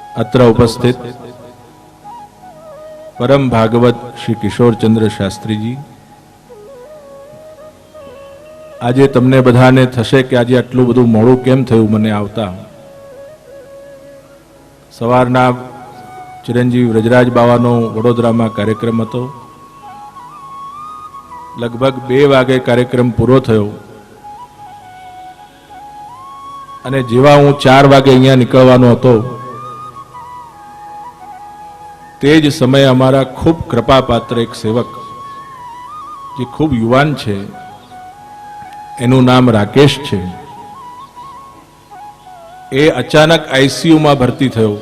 अत्र उपस्थित परम भागवत श्री किशोरचंद्र शास्त्री जी, आज तमने बधाने थशे कि आज आटलू बधु मोडू केम थयुं मने आवता। सवारना चिरंजीव व्रजराज बावानो वडोदरामां कार्यक्रम हतो। लगभग 2 वागे कार्यक्रम पूरो थयो अने जेवा हूँ 4 वागे अहींया निकळवानो हतो तेज समय अमारा खूब कृपापात्र एक सेवक जे खूब युवान छे, एनु नाम राकेश छे, ए अचानक आईसीयू में भर्ती थयो।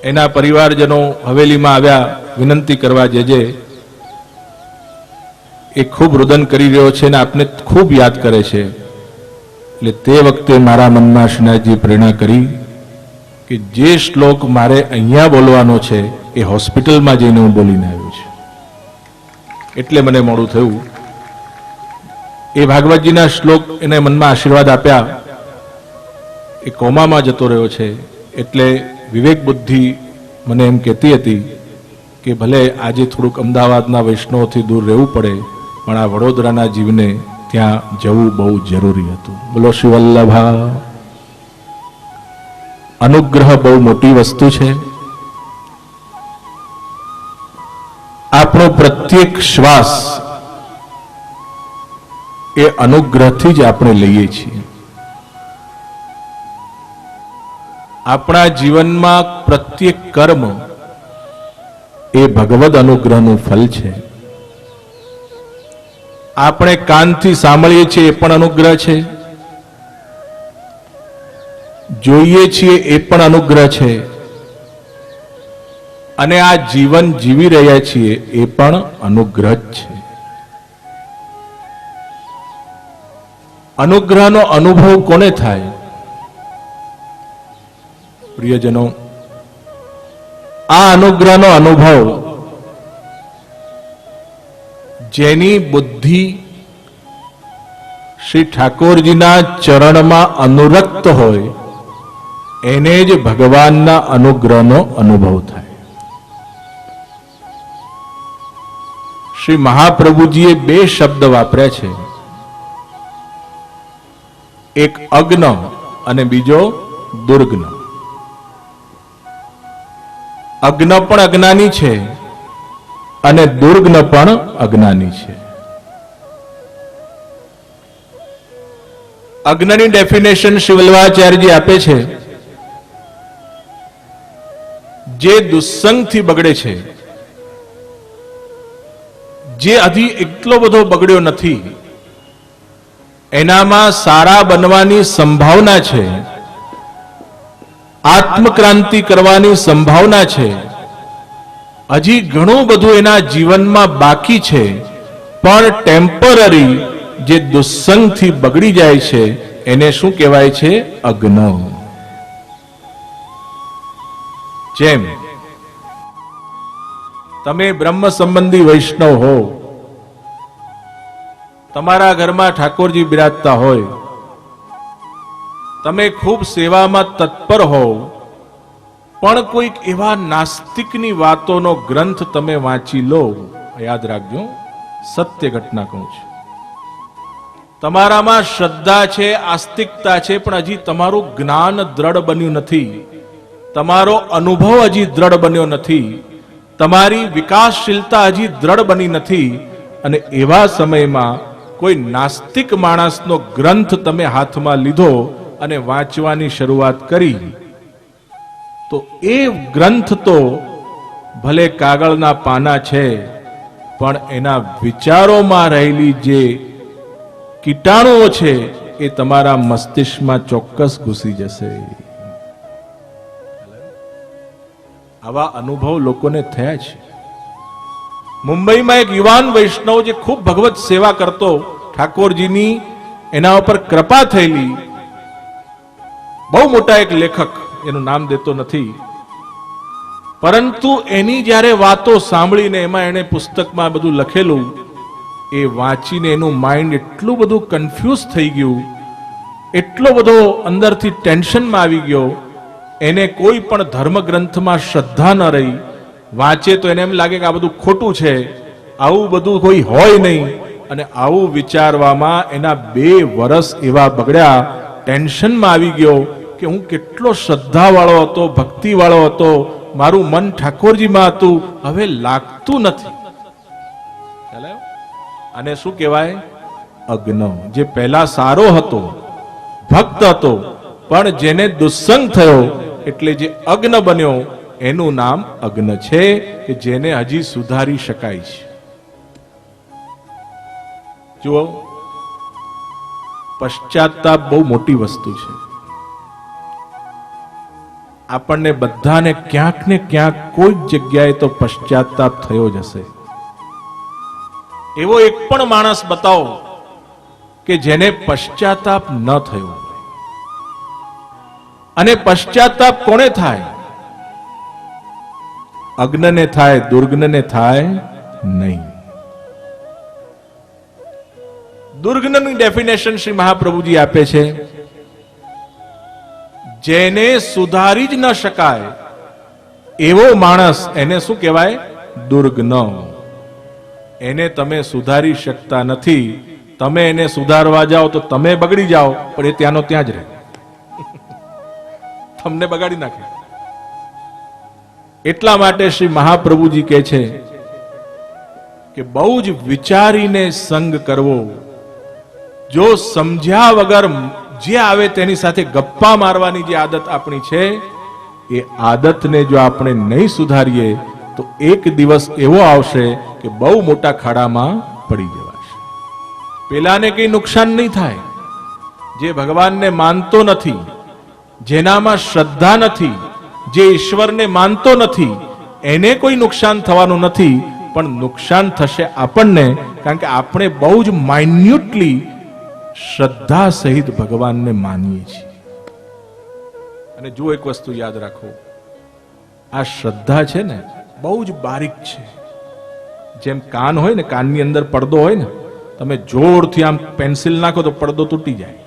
एना परिवारजनों हवेली में आव्या विनंती करवा जेजे। ए खूब रुदन करी रह्यो छे ने आपने खूब याद करे छे। એટલે તે વખતે મારા મનમાં શ્રીનાથજી પ્રેરણા કરી કે જે શ્લોક મારે અહીંયા બોલવાનો છે એ હોસ્પિટલમાં જઈને હું બોલીને આવ્યો છું, એટલે મને મોડું થયું। એ ભાગવતજીના શ્લોક એને મનમાં આશીર્વાદ આપ્યા। એ કોમામાં જતો રહ્યો છે એટલે વિવેક બુદ્ધિ મને એમ કહેતી હતી કે ભલે આજે થોડુંક અમદાવાદના વૈષ્ણવથી દૂર રહેવું પડે, પણ આ વડોદરાના જીવને ત્યાં જવું બહુ જરૂરી હતું। બોલો શ્રી વલ્લભા। अनुग्रह बहु मोटी वस्तु है। आपनो प्रत्येक श्वास ए अनुग्रह थी ज आपणे लईए छीए। आपणा जीवन में प्रत्येक कर्म ए भगवद अनुग्रहनुं फल छे। आपणे कानथी सांभळीए छीए ए पण अनुग्रह छे, જોઈએ છીએ એ પણ અનુગ્રહ છે, અને આ જીવન જીવી રહ્યા છીએ એ પણ અનુગ્રહ છે। અનુગ્રહનો અનુભવ કોને થાય? પ્રિયજનો, આ અનુગ્રહનો અનુભવ જેની बुद्धि श्री ठाकुरजीना चरणमां अनुरक्त होय एने ज भगवानना अनुग्रहनो अनुभव थाय। श्री महाप्रभुजीए 2 शब्द वापर्या छे, एक अग्न अने बीजो दुर्ग्न। अग्न पण अज्ञानी छे अने दुर्ग्न पण अज्ञानी छे। अग्नि डेफिनेशन श्री वल्लभाचार्यजी आपे छे, जे दुस्संग थी बगड़े छे, जे हजी એટલો બધો બગડ્યો નથી, એનામાં સારા બનવાની સંભાવના છે, આત્મક્રાંતિ કરવાની સંભાવના છે, હજી ઘણું બધું એના જીવનમાં બાકી છે, પણ ટેમ્પરરી જે દુસ્સંગથી બગડી જાય છે એને શું કહેવાય છે? અગ્ન। જેમ તમે બ્રહ્મ સંબંધી વૈષ્ણવ હો, તમારા ઘરમાં ઠાકોરજી બિરાજતા હોય, તમે ખૂબ સેવામાં તત્પર હો, પણ કોઈક એવા નાસ્તિકની વાતોનો ગ્રંથ તમે વાંચી લો, યાદ રાખજો, સત્ય ઘટના કહું છું, તમારામાં શ્રદ્ધા છે, આસ્તિકતા છે, પણ હજી તમારું જ્ઞાન દ્રઢ બન્યું નથી, તમારો અનુભવ હજી દ્રઢ બન્યો નથી, તમારી વિકાસશીલતા હજી દ્રઢ બની નથી, અને એવા સમયમાં કોઈ નાસ્તિક માણસનો ગ્રંથ તમે હાથમાં લીધો અને વાંચવાની શરૂઆત કરી, તો એ ગ્રંથ તો ભલે કાગળના પાના છે, પણ એના વિચારોમાં રહેલી જે કીટાણુઓ છે એ તમારા મસ્તિષ્કમાં ચોક્કસ ઘૂસી જશે। આવા અનુભવ લોકોને થયા છે। મુંબઈમાં એક યુવાન વૈષ્ણવ જે ખૂબ ભગવત સેવા કરતો, ઠાકોરજીની એના ઉપર કૃપા થયેલી, બહુ મોટા એક લેખક, એનું નામ દેતો નથી, પરંતુ એની જ્યારે વાતો સાંભળીને એમાં એણે પુસ્તકમાં બધું લખેલું, એ વાંચીને એનું માઇન્ડ એટલું બધું કન્ફ્યુઝ થઈ ગયું, એટલો બધો અંદરથી ટેન્શનમાં આવી ગયો, એને કોઈ પણ ધર્મ ગ્રંથમાં શ્રદ્ધા ન રહી, વાંચે તો એને એમ લાગે કે આ બધું ખોટું છે, આવું બધું કોઈ હોય નહીં, અને આવું વિચારવામાં એના 2 વર્ષ એવા બગડ્યા, ટેન્શનમાં આવી ગયો કે હું કેટલો શ્રદ્ધાવાળો હતો, ભક્તિવાળો હતો, મારું મન ઠાકોરજીમાં હતું, હવે લાગતું નથી. અને શું કહેવાય? અજ્ઞ. જે પહેલા સારો હતો, ભક્ત હતો, પણ જેને દુસ્સંગ થયો એટલે જે અજ્ઞ બન્યો, એનું નામ અજ્ઞ છે, કે જેને હજી સુધારી શકાય છે. જુઓ, પશ્ચાતાપ બહુ મોટી વસ્તુ છે. આપણને બધાને ક્યાંક ને ક્યાંક કોઈ જગ્યાએ તો પશ્ચાતાપ થયો જ હશે. એવો એક પણ માણસ બતાવો કે જેને પશ્ચાતાપ ન થયો. અને પશ્ચાતાપ કોને થાય? અજ્ઞને થાય, દુર્જ્ઞને થાય નહીં. દુર્જ્ઞની ડેફિનેશન શ્રી મહાપ્રભુજી આપે છે, જેને સુધારી જ ન શકાય એવો માણસ, એને શું કહેવાય? દુર્જ્ઞ. એને તમે સુધારી શકતા નથી. તમે એને સુધારવા જાઓ તો તમે બગડી જાઓ, પણ એ ત્યાંનો ત્યાં જ રહે, તમને બગાડી નાખે. એટલા માટે શ્રી મહાપ્રભુજી કહે છે કે બહુ જ વિચારીને સંગ કરવો. જો સમજ્યા વગર જે આવે તેની સાથે ગપ્પા મારવાની જે આદત આપણી છે, એ આદતને જો આપણે નહીં સુધારીએ તો એક દિવસ એવો આવશે કે બહુ મોટા ખાડામાં પડી જવાશે. પેલાને કઈ નુકસાન નહીં થાય. જે ભગવાનને માનતો નથી, જેનામાં શ્રદ્ધા નથી, જે ઈશ્વરને માનતો નથી, એને કોઈ નુકસાન થવાનું નથી, પણ નુકસાન થશે આપણને, કારણ કે આપણે બહુ જ માઇન્યુટલી શ્રદ્ધા સહિત ભગવાનને માનીએ છીએ. અને જો એક વસ્તુ યાદ રાખો, આ શ્રદ્ધા છે ને બહુ જ બારીક છે. જેમ કાન હોય ને, કાનની અંદર પડદો હોય ને, તમે જોરથી આમ પેન્સિલ નાખો તો પડદો તૂટી જાય.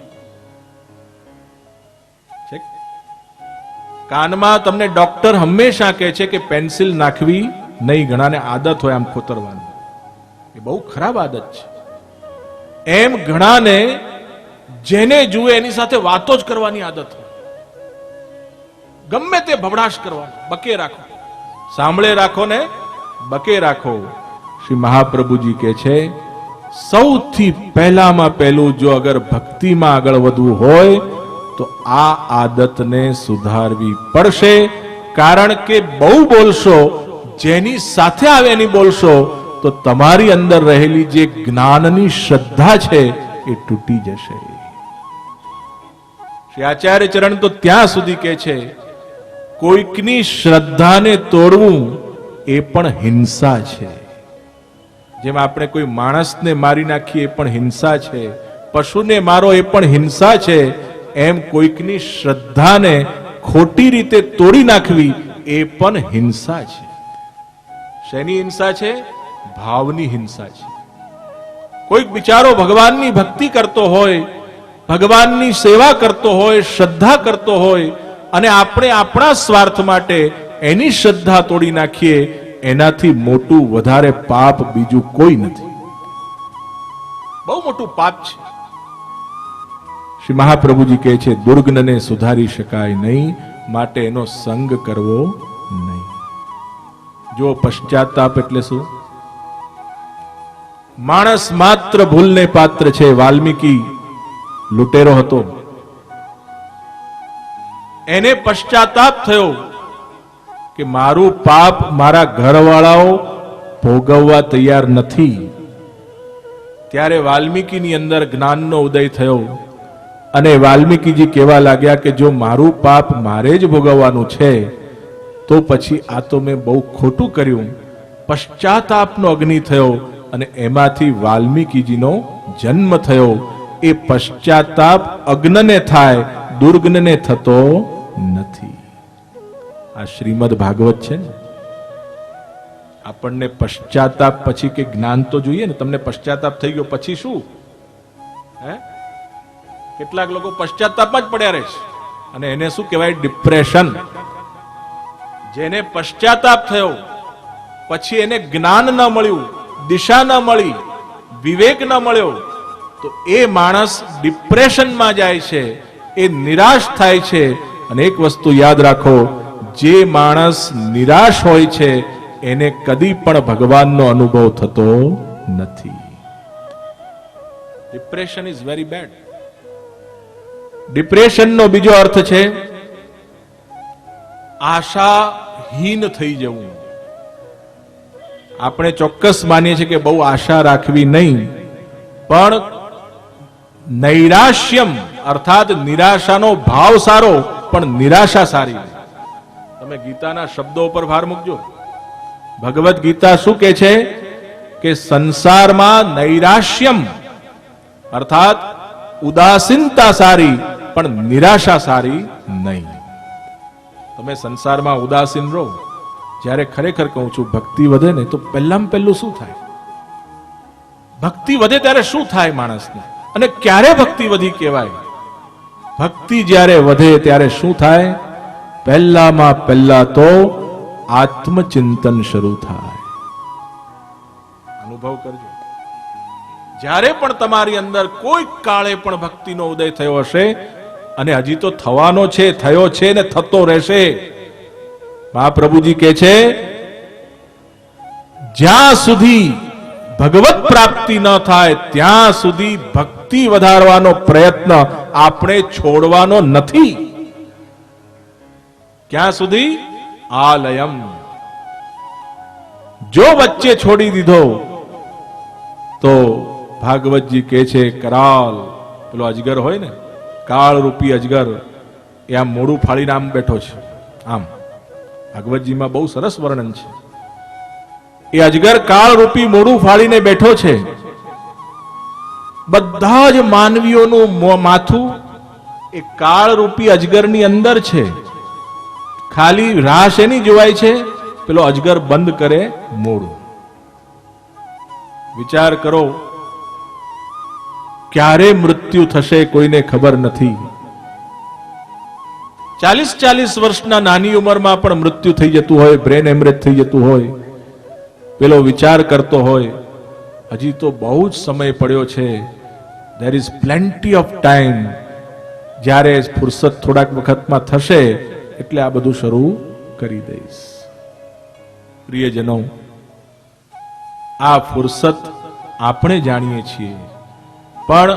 કાનમાં તમને ડોક્ટર હંમેશા કહે છે કે પેન્સિલ નાખવી નહીં, ઘણાને આદત હોય આમ ખોતરવાની, એ બહુ ખરાબ આદત છે. એમ ઘણાને જેને જુએ એની સાથે વાતો જ કરવાની આદત હોય, ગમે તે ભબડાશ કરવાનો, બકે રાખો, સાંભળે રાખો ને બકે રાખો. શ્રી મહાપ્રભુજી કહે છે, સૌથી પહેલામાં પહેલું જો અગર ભક્તિમાં આગળ વધવું હોય તો આ આદતને સુધારવી પડશે. કારણ કે બહુ બોલશો, જેની સાથે આવે એની બોલશો, તો તમારી અંદર રહેલી જે જ્ઞાનની શ્રદ્ધા છે એ તૂટી જશે. શ્રી આચાર્ય ચરણ તો ત્યાં સુધી કહે છે, કોઈકની શ્રદ્ધાને તોડવું એ પણ હિંસા છે. જેમ આપણે કોઈ માણસને મારી નાખીએ એ પણ હિંસા છે, પશુને મારો એ પણ હિંસા છે, એમ કોઈકની શ્રદ્ધાને ખોટી રીતે તોડી નાખવી એ પણ હિંસા છે. શેની હિંસા છે? ભાવની હિંસા છે. કોઈક બિચારો ભગવાનની ભક્તિ કરતો હોય, ભગવાનની સેવા કરતો હોય, શ્રદ્ધા કરતો હોય, અને આપણે આપણા સ્વાર્થ માટે એની શ્રદ્ધા તોડી નાખીએ, એનાથી મોટું વધારે પાપ બીજું કોઈ નથી. બહુ મોટું પાપ છે. શ્રી મહાપ્રભુજી કહે છે, દુર્જ્ઞને સુધારી શકાય નહીં, માટે એનો સંગ કરવો નહીં. જો પશ્ચાતાપ એટલે શું? માણસ માત્ર ભૂલને પાત્ર છે. વાલ્મીકી લૂંટેરો હતો, એને પશ્ચાતાપ થયો કે મારું પાપ મારા ઘરવાળાઓ ભોગવવા તૈયાર નથી. ત્યારે વાલ્મીકીની અંદર જ્ઞાનનો ઉદય થયો, અને વાલ્મીકીજી કહેવા લાગ્યા કે જો મારું પાપ મારે જ ભોગવવાનું છે તો પછી આ તો મેં બહુ ખોટું કર્યું. પશ્ચાતાપનો અગ્નિ થયો, અને એમાંથી વાલ્મીકીજીનો જન્મ થયો. એ પશ્ચાતાપ અજ્ઞને થાય, દુર્જ્ઞને થતો નથી. આ શ્રીમદ ભાગવત છે ને. આપણને પશ્ચાતાપ પછી કે જ્ઞાન તો જોઈએ ને. તમને પશ્ચાતાપ થઈ ગયો પછી શું? કેટલાક લોકો પશ્ચાતાપમાં જ પડ્યા રહે છે. અને એને શું કહેવાય? ડિપ્રેશન. જેને પશ્ચાતાપ થયો, પછી એને જ્ઞાન ન મળ્યું, દિશા ન મળી, વિવેક ન મળ્યો, તો એ માણસ ડિપ્રેશનમાં જાય છે, એ નિરાશ થાય છે. અને એક વસ્તુ યાદ રાખો, જે માણસ નિરાશ હોય છે એને કદી પણ ભગવાનનો અનુભવ થતો નથી. Depression is very bad. ડિપ્રેશનનો બીજો અર્થ છે આશાહીન થઈ જવું. આપણે ચોક્કસ માનીએ છીએ કે બહુ આશા રાખવી નહીં, પણ નૈરાશ્યમ અર્થાત નિરાશાનો ભાવ સારો, પણ નિરાશા સારી. તમે ગીતાના શબ્દો પર ભાર મૂકજો. ભગવદ ગીતા શું કહે છે કે સંસારમાં નૈરાશ્યમ અર્થાત ઉદાસીનતા સારી, પણ નિરાશા સારી નહીં. તમે સંસારમાં ઉદાસીન રહો, જ્યારે ખરેખર કહું છું ભક્તિ વધે ને તો પહેલામાં પહેલું શું થાય? ભક્તિ વધે ત્યારે શું થાય માણસને? અને ક્યારે ભક્તિ વધી કહેવાય? ભક્તિ જ્યારે વધે ત્યારે શું થાય? પહેલામાં પહેલા તો આત્મચિંતન શરૂ થાય. અનુભવ કરજો. જ્યારે પણ તમારી અંદર કોઈ કાળે પણ ભક્તિનો ઉદય થયો હશે, અને હજી તો થવાનો છે, થયો છે ને થતો રહેશે. મહાપ્રભુજી કહે છે જ્યાં સુધી ભગવત પ્રાપ્તિ ન થાય ત્યાં સુધી ભક્તિ વધારવાનો પ્રયત્ન આપણે છોડવાનો નથી. ક્યાં સુધી? આલયમ. જો વચ્ચે છોડી દીધો તો ભાગવતજી કહે છે કરાલ, પેલો અજગર હોય ને, કાળ રૂપી અજગર, એ આમ મોડું ફાડીને આમ બેઠો છે. આમ ભાગવતજીમાં બહુ સરસ વર્ણન છે. એ અજગર કાળ રૂપી મોડું ફાડીને બેઠો છે. બધા જ માનવીઓનું માથું એ કાળ રૂપી અજગરની અંદર છે. ખાલી રાહ એની જોવાય છે, પેલો અજગર બંધ કરે મોડું. વિચાર કરો, ક્યારે મૃત્યુ થશે કોઈને ખબર નથી. 40 વર્ષના નાની ઉંમરમાં પણ મૃત્યુ થઈ જતું હોય, બ્રેન હેમરેજ થઈ જતું હોય. પેલો વિચાર કરતો હોય હજી તો બહુ જ સમય પડ્યો છે, there is plenty of time. જ્યારે ફુરસત થોડાક વખતમાં થશે એટલે આ બધું શરૂ કરી દઈશ. પ્રિયજનો, આ ફુરસત આપણે જાણીએ છીએ, પણ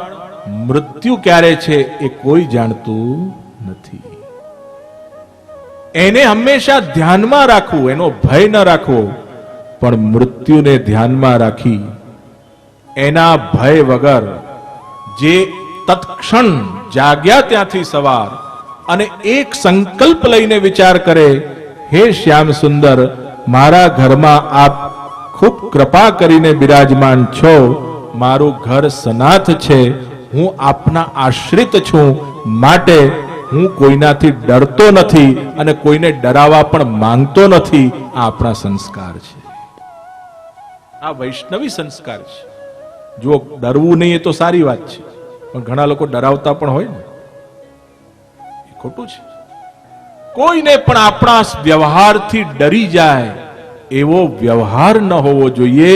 મૃત્યુ ક્યારે છે એ કોઈ જાણતું નથી. એને હંમેશા ધ્યાનમાં રાખવું, એનો ભય ન રાખવો, પણ મૃત્યુને ધ્યાનમાં રાખી એના ભય વગર જે તત્ક્ષણ જાગ્યા ત્યાંથી સવાર અને એક સંકલ્પ લઈને વિચાર કરે, હે શ્યામ સુંદર, મારા ઘરમાં આપ ખૂબ કૃપા કરીને બિરાજમાન છો, મારું ઘર સનાથ છે, હું આપના આશ્રિત છું, માટે હું કોઈનાથી ડરતો નથી અને કોઈને ડરાવવા પણ માંગતો નથી. આ આપણા સંસ્કાર છે, આ વૈષ્ણવી સંસ્કાર છે. જો ડરવું નહીં એ તો સારી વાત છે, પણ ઘણા લોકો ડરાવતા પણ હોય ને, એ ખોટું છે. કોઈને પણ આપણા વ્યવહારથી ડરી જાય એવો વ્યવહાર ન હોવો જોઈએ.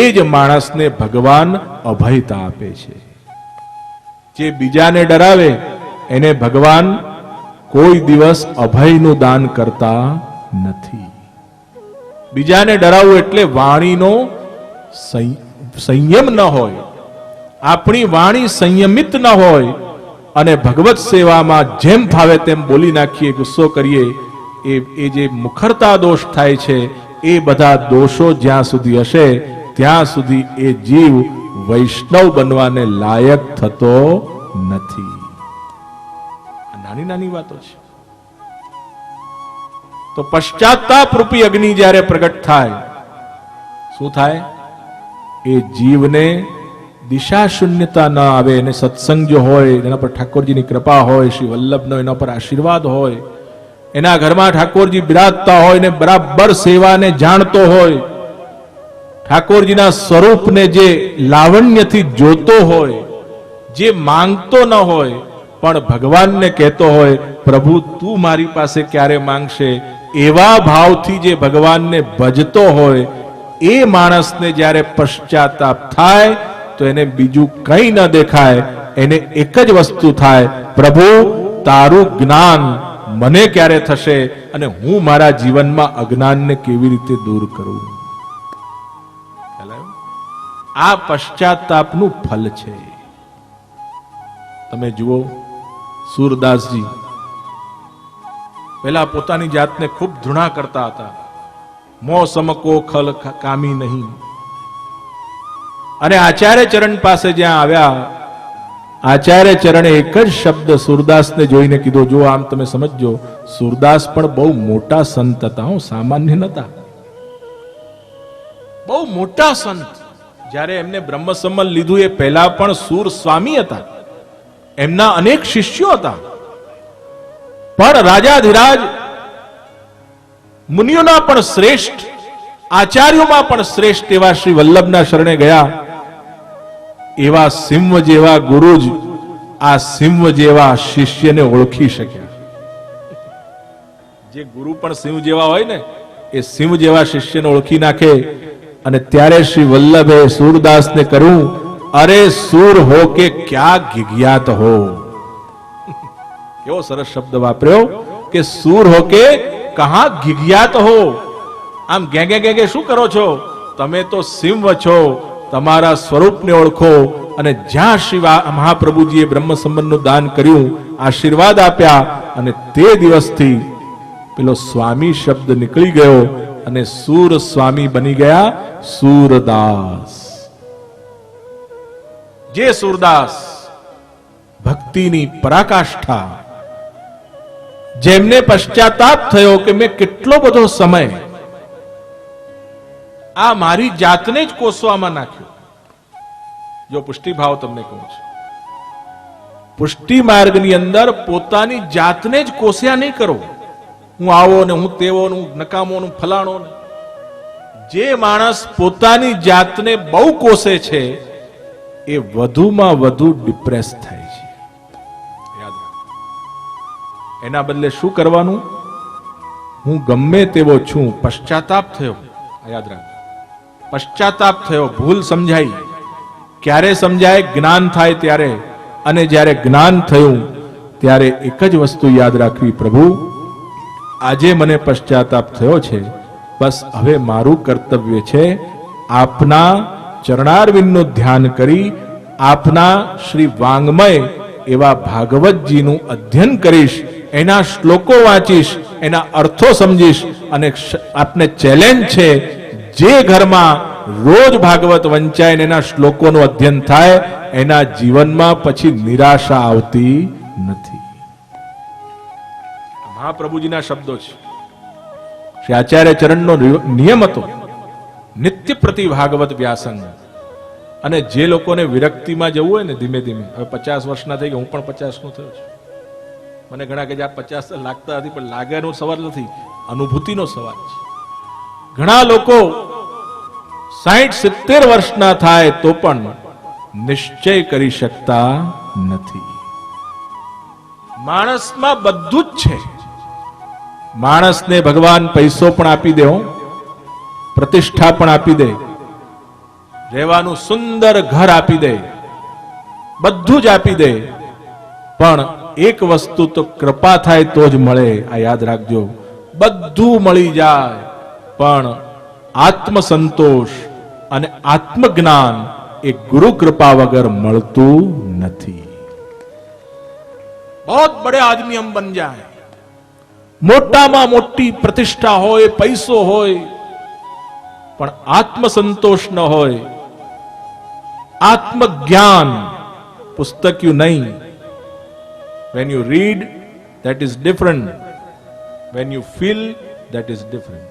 એ જ માણસને ભગવાન અભયતા આપે છે. જે બીજાને ડરાવે એને ભગવાન કોઈ દિવસ અભયનું દાન કરતા નથી. બીજાને ડરાવવું એટલે વાણીનો સંયમ ન હોય, આપણી વાણી સંયમિત ન હોય અને ભગવત સેવામાં જેમ ફાવે તેમ બોલી નાખીએ, ગુસ્સો કરીએ, એ જે મુખરતા દોષ થાય છે, એ બધા દોષો જ્યાં સુધી હશે ત્યાં સુધી એ જીવ વૈષ્ણવ બનવાને લાયક થતો નથી. નાની નાની વાતો છે. તો પશ્ચાતાપ રૂપી અગ્નિ જ્યારે પ્રગટ થાય, શું થાય? એ જીવને દિશા શૂન્યતા ન આવે. એને સત્સંગ જો હોય, એના પર ઠાકોરજીની કૃપા હોય, શ્રી વલ્લભનો એના પર આશીર્વાદ હોય, એના ઘરમાં ઠાકોરજી બિરાજતા હોય ને બરાબર સેવાને જાણતો હોય, ઠાકોરજીના સ્વરૂપને જે લાવણ્યથી જોતો હોય, જે માંગતો ન હોય પણ ભગવાનને કહેતો હોય, પ્રભુ તું મારી પાસે ક્યારે માંગશે, એવા ભાવથી જે ભગવાનને ભજતો હોય એ માણસને જ્યારે પશ્ચાતાપ થાય તો એને બીજું કંઈ ન દેખાય, એને એક જ વસ્તુ થાય, પ્રભુ તારું જ્ઞાન મને ક્યારે થશે અને હું મારા જીવનમાં અજ્ઞાનને કેવી રીતે દૂર કરું. આ પશ્ચાતાપનું ફલ છે. તમે જુઓ, સૂરદાસજી પહેલા પોતાની જાતને ખૂબ ધૃણા કરતા હતા, મોસમ કો ખલ કામી નહીં. અને આચાર્ય ચરણ પાસે જ્યાં આવ્યા, આચાર્ય ચરણે એક જ શબ્દ સૂરદાસને જોઈને કીધો, જો આમ તમે સમજો, સૂરદાસ પણ બહુ મોટા સંત હતા, સામાન્ય નતા, બહુ મોટા સંત. જ્યારે એમને બ્રહ્મ સંમત લીધું એ પહેલા પણ સૂર સ્વામી હતા, એમના અનેક શિષ્યો હતા, પણ રાજાધિરાજ મુનિઓના પણ શ્રેષ્ઠ, આચાર્યોમાં પણ શ્રેષ્ઠ એવા શ્રી વલ્લભના શરણે ગયા. એવા સિંહ જેવા ગુરુ જ આ સિંહ જેવા શિષ્યને ઓળખી શક્યા. જે ગુરુ પણ સિંહ જેવા હોય ને, એ સિંહ જેવા શિષ્યને ઓળખી નાખે. અને ત્યારે શ્રી વલ્લભે સૂરદાસને કહ્યું, અરે સૂર હો કે ક્યા ગિગ્યાત હો. કેવો સરસ શબ્દ વાપર્યો કે સૂર હો કે કહા ગિગ્યાત હો. આમ ગેગે ગેગે શું કરો છો? તમે તો સિંહ છો, તમારા સ્વરૂપને ઓળખો. અને જ્યાં શ્રી મહાપ્રભુજીએ બ્રહ્મ સંબંધનું દાન કર્યું, આશીર્વાદ આપ્યા, અને તે દિવસથી પેલો સ્વામી શબ્દ નીકળી ગયો અને સૂર સ્વામી બની ગયા સૂરદાસ. જે સૂરદાસ ભક્તિની પરાકાષ્ઠા, જેમને પશ્ચાતાપ થયો કે મેં કેટલો બધો સમય આ મારી જાતને જ કોસવામાં નાખ્યો. જો પુષ્ટિભાવ તમને કહું છું, પુષ્ટિ માર્ગની અંદર પોતાની જાતને જ કોસ્યા નહીં કરો, હું આવો ને હું તેવો ને હું નકામો ને ફલાણો ને. જે માણસ પોતાની જાતને બહુ કોસે છે એ વધુમાં વધુ ડિપ્રેસ થાય છે. યાદ રાખો. એના બદલે શું કરવાનું? હું ગમે તેવો છું, પશ્ચાતાપ થયો, યાદ રાખો, પશ્ચાતાપ થયો, ભૂલ સમજાઈ. ક્યારે સમજાય? જ્ઞાન થાય ત્યારે. અને જ્યારે જ્ઞાન થયું ત્યારે એક જ વસ્તુ યાદ રાખવી, પ્રભુ આજે મને પશ્ચાતાપ થયો છે, બસ હવે મારું કર્તવ્ય છે આપના ચરણારવિંદનું ધ્યાન કરી, આપના શ્રી વાંગમય એવા ભાગવતજીનું અધ્યયન કરીશ, એના શ્લોકો વાંચીશ, એના અર્થો સમજીશ. અને આપને ચેલેન્જ છે, જે ઘરમાં રોજ ભાગવત વંચાય ને એના શ્લોકોનું અધ્યયન થાય, એના જીવનમાં પછી નિરાશા આવતી નથી. મહાપ્રભુજીના શબ્દો છે. શ્રી આચાર્ય ચરણનો નિયમ હતો, નિત્ય પ્રતિ ભાગવત વ્યાસંગ. અને જે લોકોને વિરક્તિમાં જવું હોય ને, ધીમે ધીમે, હવે 50 વર્ષના થઈ ગયા, હું પણ 50 નો થયો છું. મને ઘણા કે આ 50 લાગતા નથી, પણ લાગેનો સવાલ નથી, અનુભૂતિનો સવાલ છે. ઘણા લોકો 60-70 વર્ષના થાય તો પણ નિશ્ચય કરી શકતા નથી. માણસમાં બધું જ છે. માણસને ભગવાન પૈસો પણ આપી દે, પ્રતિષ્ઠા પણ આપી દે, રહેવાનું સુંદર ઘર આપી દે, બધું જ આપી દે, પણ એક વસ્તુ તો કૃપા થાય તો જ મળે. આ યાદ રાખજો. બધું મળી જાય પણ આત્મસંતોષ અને આત્મજ્ઞાન એ ગુરુ કૃપા વગર મળતું નથી. बहुत बड़े आदमी हम बन जाए, મોટામાં મોટી પ્રતિષ્ઠા હોય, પૈસો હોય, પણ આત્મસંતોષ ન હોય, આત્મજ્ઞાન પુસ્તક્યું નહીં. When you read, that is different. When you feel, that is different.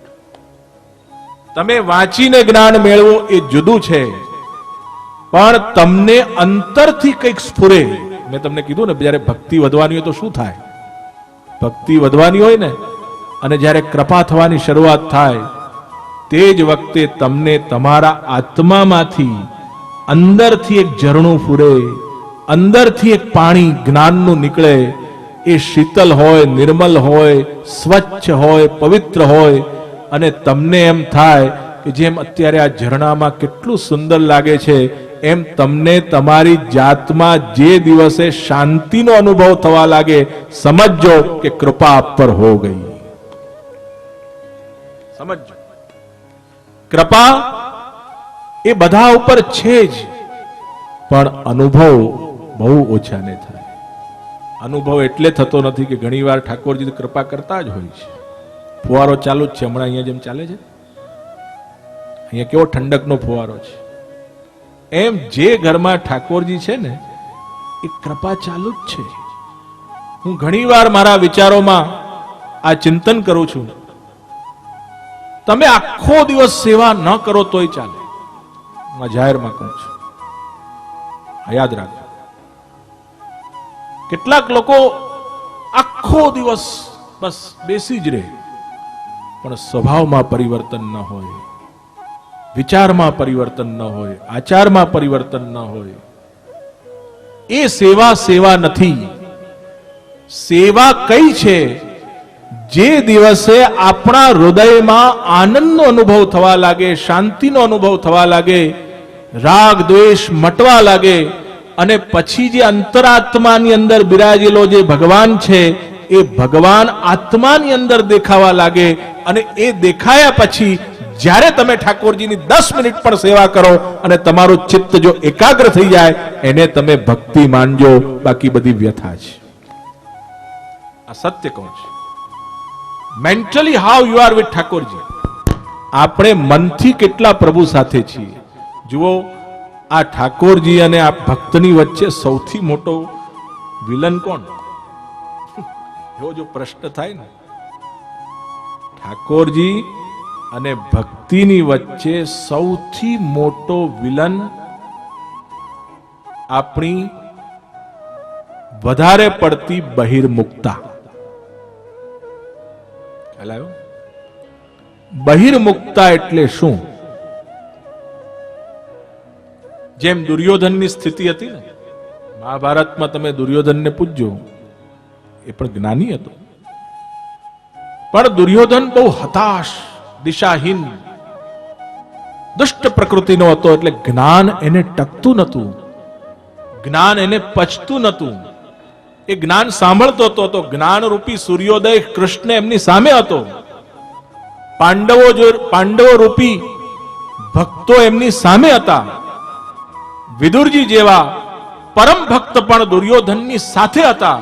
તમે વાંચીને જ્ઞાન મેળવો એ જુદું છે, પણ તમને અંતરથી કંઈક સ્ફુરે. મેં તમને કીધું ને, જ્યારે ભક્તિ વધવાની હોય તો શું થાય? ભક્તિ વધવાની હોય ને, અને જ્યારે કૃપા થવાની શરૂઆત થાય, તે જ વખતે તમને તમારા આત્મામાંથી અંદરથી એક ઝરણું ફૂરે, અંદરથી એક પાણી જ્ઞાનનું નીકળે, એ શીતલ હોય, નિર્મલ હોય, સ્વચ્છ હોય, પવિત્ર હોય, અને તમને એમ થાય કે જેમ અત્યારે આ ઝરણામાં કેટલું સુંદર લાગે છે, એમ તમને તમારી જાતમાં જે દિવસે શાંતિનો અનુભવ થવા લાગે, સમજજો કે કૃપા આપ પર હો ગઈ. સમજો, કૃપા એ બધા ઉપર છે જ, પણ અનુભવ બહુ ઓછાને થાય. અનુભવ એટલે થતો નથી કે ઘણીવાર ઠાકોરજી કૃપા કરતા જ હોય છે. ફુવારો ચાલુ જ છે હમણાં અહીંયા જેમ ચાલે છે, અહીંયા કેવો ઠંડકનો ફુવારો છે, એમ જે ઘરમાં ઠાકોરજી છે ને એ કૃપા ચાલુ જ છે. હું ઘણીવાર મારા વિચારોમાં આ ચિંતન કરું છું, તમે આખો દિવસ સેવા ન કરો તોય ચાલે. હું જાહેરમાં કહું છું, યાદ રાખો. કેટલાક લોકો આખો દિવસ બસ બેસી જ રહે, પણ સ્વભાવમાં પરિવર્તન ન હોય, વિચારમાં પરિવર્તન ન હોય, આચારમાં પરિવર્તન ન હોય, એ સેવા સેવા નથી. સેવા કઈ છે? જે દિવસે આપણા હૃદયમાં આનંદનો અનુભવ થવા લાગે, શાંતિનો અનુભવ થવા લાગે, રાગ દ્વેષ મટવા લાગે, અને પછી જે અંતરાત્માની અંદર બિરાજેલો જે ભગવાન છે એ ભગવાન આત્માની અંદર દેખાવા લાગે, અને એ દેખાયા પછી જ્યારે તમે ઠાકોરજીની 10 મિનિટ પણ સેવા કરો અને તમારું ચિત્ત જો એકાગ્ર થઈ જાય, એને તમે ભક્તિ માનજો, બાકી બધી વ્યથા છે. આ સત્ય કહું છું. Mentally how you are with Thakorji. આપણે મનથી કેટલા પ્રભુ સાથે છીએ. જુઓ, આ ઠાકોરજી અને આ ભક્તની વચ્ચે સૌથી મોટો વિલન કોણ? એવો જો પ્રશ્ન થાય ને, ઠાકોરજી અને ભક્તિની વચ્ચે સૌથી મોટો વિલન આપણી વધારે પડતી બહિર્મુખતા. બહિર્મુખતા એટલે શું? જેમ દુર્યોધનની સ્થિતિ હતી ને, મહાભારતમાં તમે દુર્યોધનને પૂછજો, એ પણ જ્ઞાની હતો, પણ દુર્યોધન બહુ હતાશ, દિશાહીન, દુષ્ટ પ્રકૃતિનો હતો. એટલે જ્ઞાન એને ટકતું નતું, જ્ઞાન એને પચતું નતું. એ જ્ઞાન સાંભળતો હતો તો જ્ઞાન રૂપી સૂર્યોદય કૃષ્ણ એમની સામે હતો. પાંડવો રૂપી ભક્તો એમની સામે હતા. વિદુરજી જેવા પરમ ભક્ત પણ દુર્યોધનની સાથે હતા,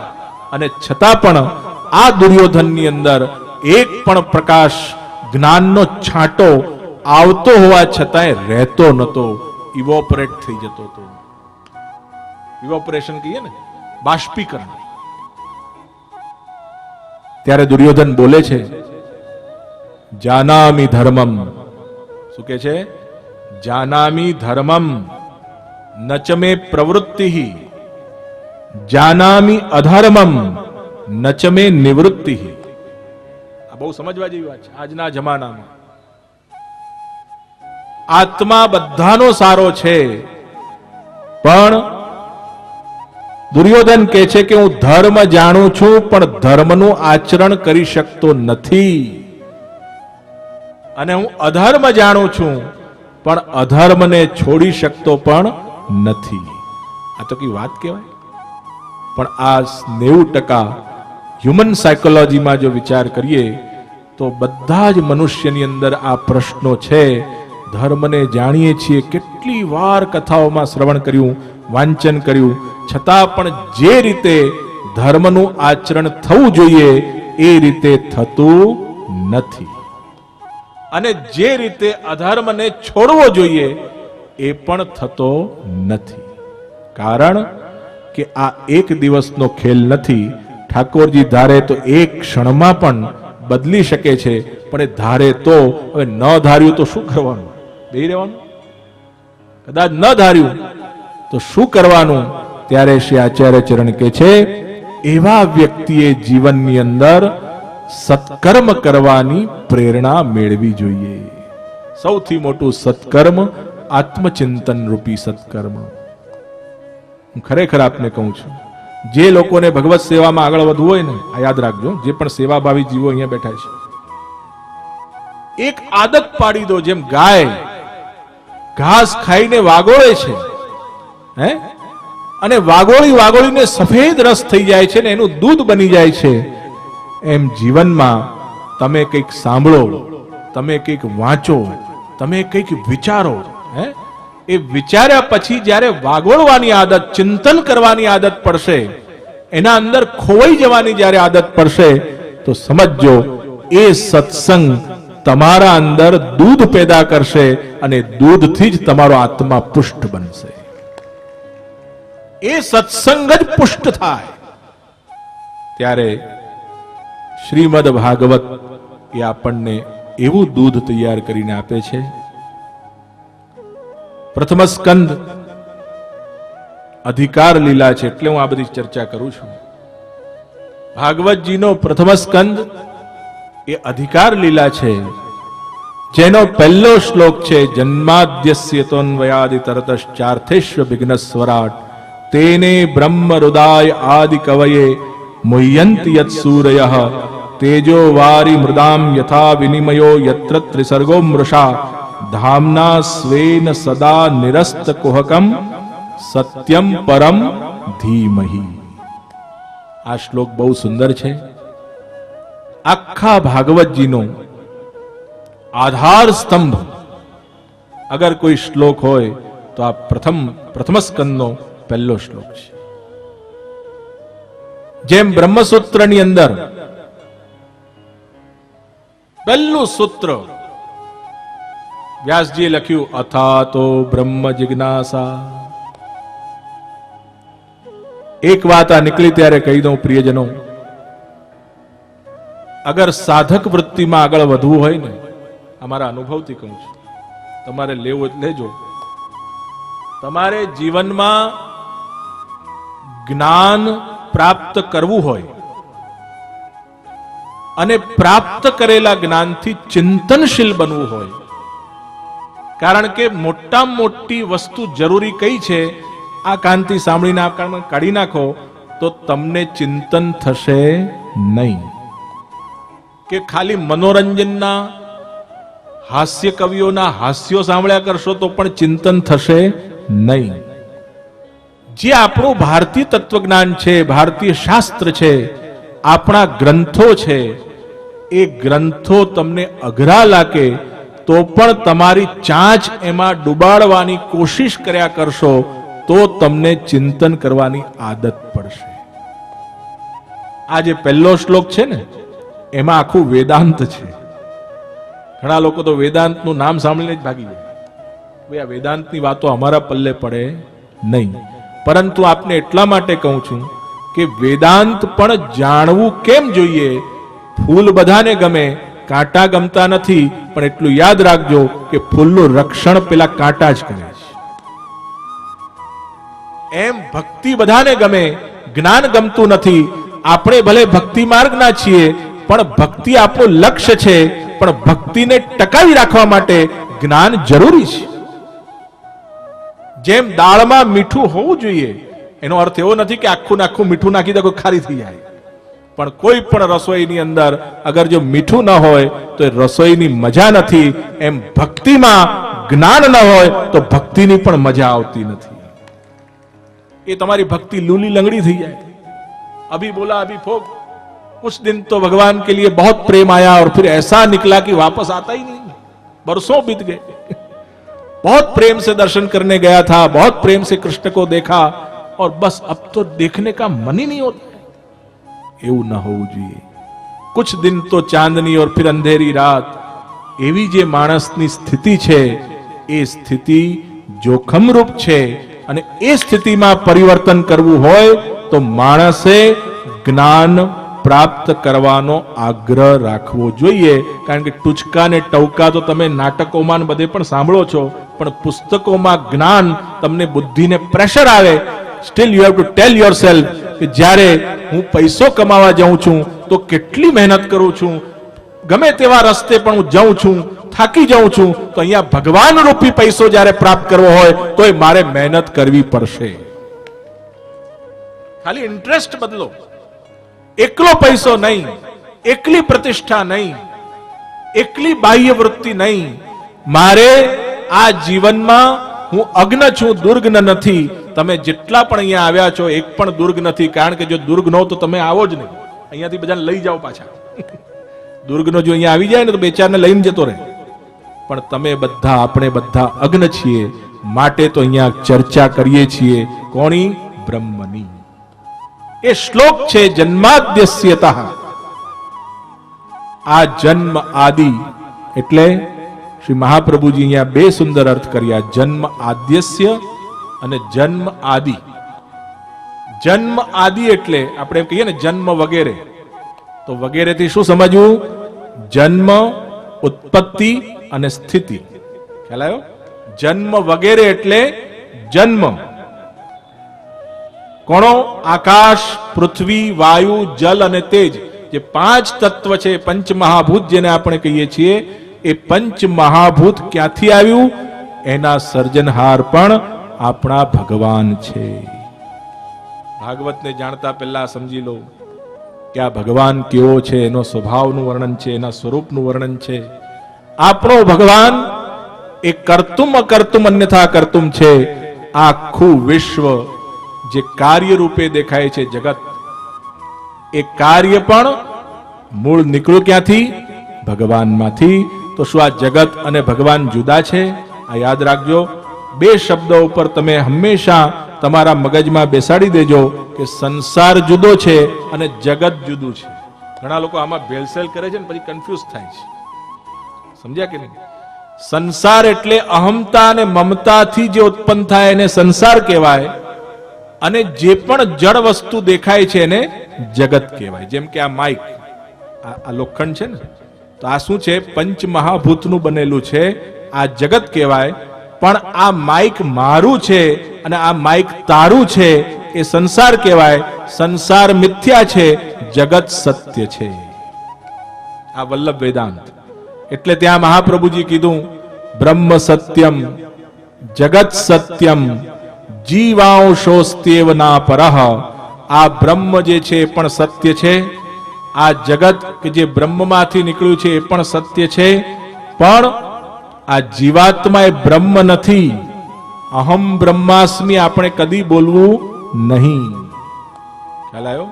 અને છતાં પણ આ દુર્યોધનની અંદર એક પણ પ્રકાશ, જ્ઞાનનો છાંટો આવતો હોવા છતાંય રહેતો નતો, ઇવોપરેટ થઈ જતો હતો. ઇવોપરેશન કહીએ ને, બાષ્પીકરણ. ત્યારે દુર્યોધન બોલે છે, જાનામિ ધર્મમ. શું કે છે? જાનામિ ધર્મમ નચમે પ્રવૃત્તિ, જાનામિ અધર્મમ નચમે નિવૃત્તિ. આ બહુ સમજવા જેવી વાત છે આજના જમાનામાં. આત્મા બધાનો સારો છે, પણ દુર્યોધન કહે છે કે હું ધર્મ જાણું છું, પણ ધર્મનું આચરણ કરી શકતો નથી. અને હું અધર્મ જાણું છું, પણ અધર્મને છોડી શકતો પણ નથી. આ તો કઈ વાત કહેવાય. પણ આ 90% હ્યુમન સાયકોલોજીમાં જો વિચાર કરીએ તો બધા જ મનુષ્યની અંદર આ પ્રશ્નો છે. ધર્મને જાણીએ છીએ, કેટલી વાર કથાઓમાં શ્રવણ કર્યું, વાંચન કર્યું, છતાં પણ જે રીતે ધર્મનું આચરણ થવું જોઈએ એ રીતે થતું નથી, અને જે રીતે અધર્મને છોડવો જોઈએ એ પણ થતો નથી. કારણ કે આ એક દિવસનો ખેલ નથી. ઠાકોરજી ધારે તો એક ક્ષણમાં પણ બદલી શકે છે, પણ એ ધારે તો, હવે ન ધાર્યું તો શું કરવાનું? બેહી રહેવાનું? કદાચ ન ધાર્યું તો શું કરવાનું? ત્યારે શ્રી આચાર્ય ચરણ કહે છે, એવા વ્યક્તિએ જીવનની અંદર સત્કર્મ કરવાની પ્રેરણા મેળવી જોઈએ. સૌથી મોટું સત્કર્મ આત્મચિંતન રૂપી સત્કર્મ. હું ખરેખર આપને કહું છું, જે લોકોને ભગવત સેવામાં આગળ વધવું હોય ને, આ યાદ રાખજો, જે પણ સેવાભાવી જીવો અહીંયા બેઠા છે, એક આદત પાડી દો. જેમ ગાય ઘાસ ખાઈને વાગોળે છે, હે, અને વાગોળીને સફેદ રસ થઈ જાય છે ને એનું દૂધ બની જાય છે, એમ જીવનમાં તમે કંઈક સાંભળો, તમે કંઈક વાંચો, તમે કંઈક વિચારો, હે, એ વિચાર્યા પછી જ્યારે વાગોળવાની આદત, ચિંતન કરવાની આદત પડશે, એના અંદર ખોવાઈ જવાની જ્યારે આદત પડશે, તો સમજજો એ સત્સંગ તમારા અંદર દૂધ પેદા કરશે અને દૂધથી જ તમારો આત્મા પુષ્ટ બનશે. એ સત્સંગ જ પુષ્ટ થાય ત્યારે શ્રીમદ ભાગવત એ આપણને એવું દૂધ તૈયાર કરીને આપે છે. પ્રથમ સ્કંદ અધિકાર લીલા છે, એટલે હું આ બધી ચર્ચા કરું છું. ભાગવતજીનો પ્રથમ સ્કંદ એ અધિકાર લીલા છે, જેનો પહેલો શ્લોક છે જન્માદ્યસ્ય તોન્વયાદિ તરતશ્ચાર્થેષ્વ વિઘ્નસ્વરાટ તેને બ્રહ્મ હૃદાય આદિ કવયે મુહ્યંતિ યત સૂરયઃ તેજો વારી મૃદામ યથા વિનિમયો યત્ર ત્રિસર્ગો મૃષા ધામના સ્વેન સદા નિરસ્ત કુહકમ સત્યમ પરમ ધીમહિ. આ શ્લોક બહુ સુંદર છે. આખા ભાગવતજીનો આધાર સ્તંભ અગર કોઈ શ્લોક હોય તો આ પ્રથમ સ્કંદનો પહેલો શ્લોક છે. જેમ બ્રહ્મસૂત્રની અંદર પહેલું સૂત્ર વ્યાસજીએ લખ્યું અથાતો બ્રહ્મ જિજ્ઞાસા. એક વાત આ નીકળી ત્યારે કહી દઉં પ્રિયજનો, અગર સાધક વૃત્તિમાં આગળ વધવું હોય ને, અમારા અનુભવથી કહું છું, તમારે લેવું લેજો. તમારે જીવનમાં જ્ઞાન પ્રાપ્ત કરવું હોય અને પ્રાપ્ત કરેલા જ્ઞાનથી ચિંતનશીલ બનવું હોય, કારણ કે મોટામાં મોટી વસ્તુ જરૂરી કઈ છે, આ કાનથી સાંભળીને આ કાન કાઢી નાખો તો તમને ચિંતન થશે નહીં. કે ખાલી મનોરંજનના હાસ્ય કવિઓના હાસ્યો સાંભળ્યા કરશો તો પણ ચિંતન થશે નહીં. જે આપણું ભારતીય તત્વજ્ઞાન છે, ભારતીય શાસ્ત્ર છે, આપણા ગ્રંથો છે, એ ગ્રંથો તમને અઘરા લાગે તો પણ તમારી ચાંચ એમાં ડુબાડવાની કોશિશ કર્યા કરશો તો તમને ચિંતન કરવાની આદત પડશે. આ જે પહેલો શ્લોક છે ને, એમાં આખું વેદાંત છે. ઘણા લોકો તો વેદાંતનું નામ સાંભળીને જ ભાગી જાય. ભાઈ આ વેદાંતની વાતો અમારા પલ્લે પડે નહીં. પરંતુ આપને એટલા માટે કહું છું કે વેદાંત પણ જાણવું કેમ જોઈએ. ફૂલ બધાને ગમે, કાંટા ગમતા નથી, પણ એટલું યાદ રાખજો કે ફૂલનું રક્ષણ પેલા કાંટા જ કરે છે. એમ ભક્તિ બધાને ગમે, જ્ઞાન ગમતું નથી. આપણે ભલે ભક્તિ માર્ગના છીએ, પણ ભક્તિ આપણું લક્ષ્ય છે, પણ ભક્તિને ટકાવી રાખવા માટે જ્ઞાન જરૂરી છે. જેમ દાળમાં મીઠું હોવું જોઈએ, એનો અર્થ એવો નથી કે આખું આખું મીઠું નાખી દે કોઈ ખારી થઈ જાય, પણ કોઈ પણ રસોઈની અંદર અગર જો મીઠું ન હોય તો એ રસોઈની મજા નથી. એમ ભક્તિમાં જ્ઞાન ન હોય તો ભક્તિની પણ મજા આવતી નથી. એ તમારી ભક્તિ લૂલી લંગડી થઈ જાય. अभी बोला अभी भोग, कुछ दिन तो भगवान के लिए बहुत प्रेम आया और फिर ऐसा निकला कि वापस आता ही नहीं. बरसों बीत गए. बहुत प्रेम से दर्शन करने गया था, बहुत प्रेम से कृष्ण को देखा और बस अब तो देखने का मन ही नहीं होता. એવું ન હોવું જોઈએ. कुछ दिन तो चांदनी और फिर अंधेरी रात. એવી જે માણસની સ્થિતિ છે એ સ્થિતિ જોખમરૂપ છે અને એ સ્થિતિમાં પરિવર્તન કરવું હોય તો માણસે જ્ઞાન પ્રાપ્ત કરવાનો આગ્રહ રાખવો જોઈએ. કારણ કે ટૂચકા ને ટવકા તો તમે નાટકોમાં બધે પણ સાંભળો છો, પણ પુસ્તકોમાં જ્ઞાન તમને બુદ્ધિને પ્રેશર આવે. Steel you have to tell yourself કે જ્યારે હું પૈસો કમાવા જાઉં છું તો કેટલી મહેનત કરું છું, ગમે તેવા રસ્તે પણ હું જાઉં છું, થાકી જાઉં છું, તો અહીંયા ભગવાન રૂપી પૈસો જ્યારે પ્રાપ્ત કરવો હોય તો મારે મહેનત કરવી પડશે. ખાલી ઇન્ટરેસ્ટ બદલો. એકલો પૈસો નહીં, એકલી પ્રતિષ્ઠા નહીં, એકલી બાહ્ય વૃત્તિ નહીં. મારે આ જીવનમાં હું અગ્ન છું, દુર્ગ્ન નથી. તમે જેટલા પણ અહીંયા આવ્યા છો એક પણ દુર્ગ નથી, કારણ કે જો દુર્ગ ન તો તમે આવો જ નહીં. અહીંયાથી બધાને લઈ જાઓ પાછા. દુર્ગનો જો અહીંયા આવી જાય ને તો બે ચારને લઈને જતો રહે. પણ તમે બધા, આપણે બધા અગ્ન છીએ, માટે તો અહીંયા ચર્ચા કરીએ છીએ. કોની? બ્રહ્મની. એ શ્લોક છે જન્માદ્યસ્યતઃ. આ જન્મ આદિ એટલે શ્રી મહાપ્રભુજી અહીંયા બે સુંદર અર્થ કર્યા, જન્મ આદ્યસ્ય અને જન્મ આદિ. જન્મ આદિ એટલે આપણે કહીએ ને જન્મ વગેરે, તો વગેરેથી શું સમજવું? જન્મ, ઉત્પત્તિ અને સ્થિતિ. ખ્યાલ આવ્યો? જન્મ વગેરે એટલે જન્મ કોણો? આકાશ, પૃથ્વી, વાયુ, જલ અને તેજ, જે પાંચ તત્વ છે, પંચ મહાભૂત જેને આપણે કહીએ છીએ. એ પંચ મહાભૂત ક્યાંથી આવ્યું? એના સર્જનહાર પણ આપણા ભગવાન છે. ભાગવતને જાણતા પહેલા સમજી લો કે આ ભગવાન કેવો છે, એનો સ્વભાવનું વર્ણન છે, એના સ્વરૂપનું વર્ણન છે. આપણો ભગવાન એ કર્તુમ અકર્તુમ અન્યથા કર્તુમ છે. આખું વિશ્વ જે કાર્ય રૂપે દેખાય છે જગત, એ કાર્ય પણ મૂળ નીકળ્યું ક્યાંથી? ભગવાનમાંથી. તો શું આ જગત અને ભગવાન જુદા છે? આ યાદ રાખજો. બે શબ્દો ઉપર તમે હંમેશા તમારા મગજમાં બેસાડી દેજો કે સંસાર જુદો છે અને જગત જુદું છે. ઘણા લોકો આમાં ભેળસેળ કરે છે ને પછી કન્ફ્યુઝ થાય છે. સમજ્યા કે નહીં? સંસાર એટલે અહમતા અને મમતાથી જે ઉત્પન્ન થાય એને સંસાર કહેવાય, અને જે પણ જળ વસ્તુ દેખાય છે એને જગત કહેવાય. જેમ કે આ માઇક, આ લોખંડ છે ને, તો આ શું છે? પંચ મહાભૂતનું બનેલું છે. આ જગત કહેવાય. પણ આ માઇક મારું છે અને આ માઇક તારું છે, એ સંસાર કહેવાય. સંસાર મિથ્યા છે, જગત સત્ય છે. આ વલ્લભ વેદાંત. એટલે ત્યાં મહાપ્રભુજી કીધું બ્રહ્મ સત્યમ જગત સત્યમ જીવાંશોસ્ત્યેવ ના પરઃ. આ બ્રહ્મ જે છે એ પણ સત્ય છે. આ જગત કે જે બ્રહ્મમાંથી નીકળ્યું છે એ પણ સત્ય છે. પણ આ જીવાત્મા એ બ્રહ્મ નથી. અહમ બ્રહ્માસ્મિ આપણે કદી બોલવું નહીં. ખ્યાલ આવ્યો?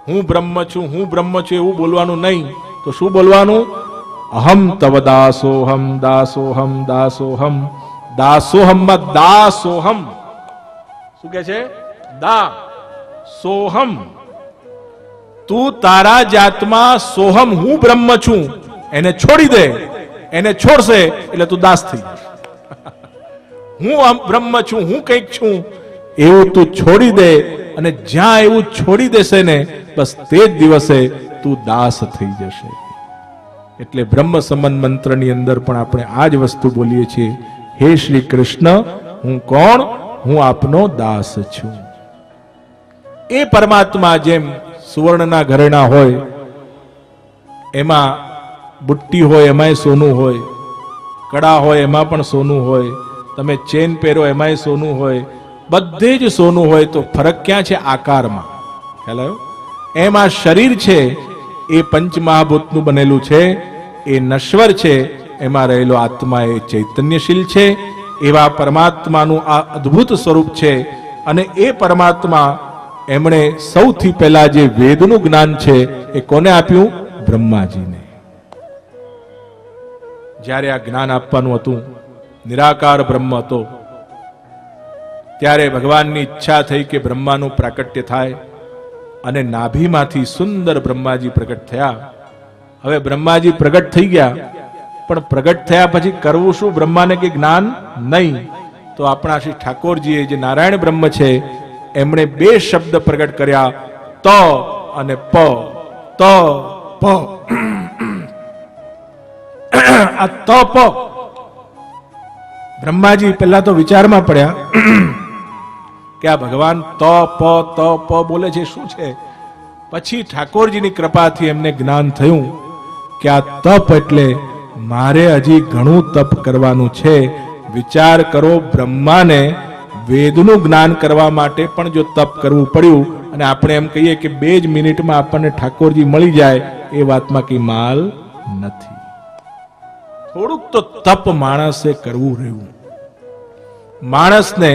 હું બ્રહ્મ છું, હું બ્રહ્મ છું એવું બોલવાનું નહીં. તો શું બોલવાનું? અહમ તવ દાસોહમ દાસોહમ દાસોહમ. દાસોહમમાં દાસોહમ શું કે છે? દા સોહમ. તું તારા જાતમાં સોહમ, હું બ્રહ્મ છું, એને છોડી દે. એને છોડશે એટલે તું દાસ થઈ જશે. હું બ્રહ્મ છું, હું કંઈક છું એવું તું છોડી દે, અને જ્યાં એવું છોડી દેશે ને બસ તે જ દિવસે તું દાસ થઈ જશે. એટલે બ્રહ્મ સંબંધ મંત્રની અંદર પણ આપણે આ જ વસ્તુ બોલીએ છીએ, હે શ્રી કૃષ્ણ, હું કોણ? હું આપનો દાસ છું. એ પરમાત્મા જેમ સુવર્ણના ઘરેણા હોય, એમાં બુટ્ટી હોય એમાંય સોનું હોય, કડા હોય એમાં પણ સોનું હોય, તમે ચેન પહેરો એમાંય સોનું હોય, બધે જ સોનું હોય. તો ફરક ક્યાં છે? આકારમાં. ખ્યાલ આવ્યો? એમ આ શરીર છે એ પંચમહાભૂતનું બનેલું છે, એ નશ્વર છે. એમાં રહેલો આત્મા એ ચૈતન્યશીલ છે. એવા પરમાત્માનું આ અદ્ભુત સ્વરૂપ છે. અને એ પરમાત્મા એમણે સૌથી પહેલા જે વેદનું જ્ઞાન છે એ કોને આપ્યું? બ્રહ્માજીને. જ્યારે આ જ્ઞાન આપવાનું હતું, નિરાકાર બ્રહ્મ હતો, ત્યારે ભગવાનની ઈચ્છા થઈ કે બ્રહ્માનું પ્રાકટ્ય થાય, અને નાભીમાંથી સુંદર બ્રહ્માજી પ્રગટ થયા. હવે બ્રહ્માજી પ્રગટ થઈ ગયા, પણ પ્રગટ થયા પછી કરવું શું? બ્રહ્માને કે જ્ઞાન નહીં. તો આપણા શ્રી ઠાકોરજીએ જે નારાયણ બ્રહ્મ છે એમણે બે શબ્દ પ્રગટ કર્યા, ત અને પ. ત પ. આ ત પ. બ્રહ્માજી પહેલા તો વિચારમાં પડ્યા કે આ ભગવાન ત પ બોલે છે, શું છે? પછી ઠાકોરજીની કૃપાથી એમને જ્ઞાન થયું કે આ તપ એટલે મારે હજી ઘણું તપ કરવાનું છે. વિચાર કરો, બ્રહ્માને વેદનું જ્ઞાન કરવા માટે પણ જો તપ કરવું પડ્યું, અને આપણે એમ કહીએ કે 2 જ મિનિટમાં આપણને ઠાકોરજી મળી જાય, એ વાતમાં કઈ માલ નથી. થોડુંક તો તપ માણસે કરવું રહ્યું. માણસને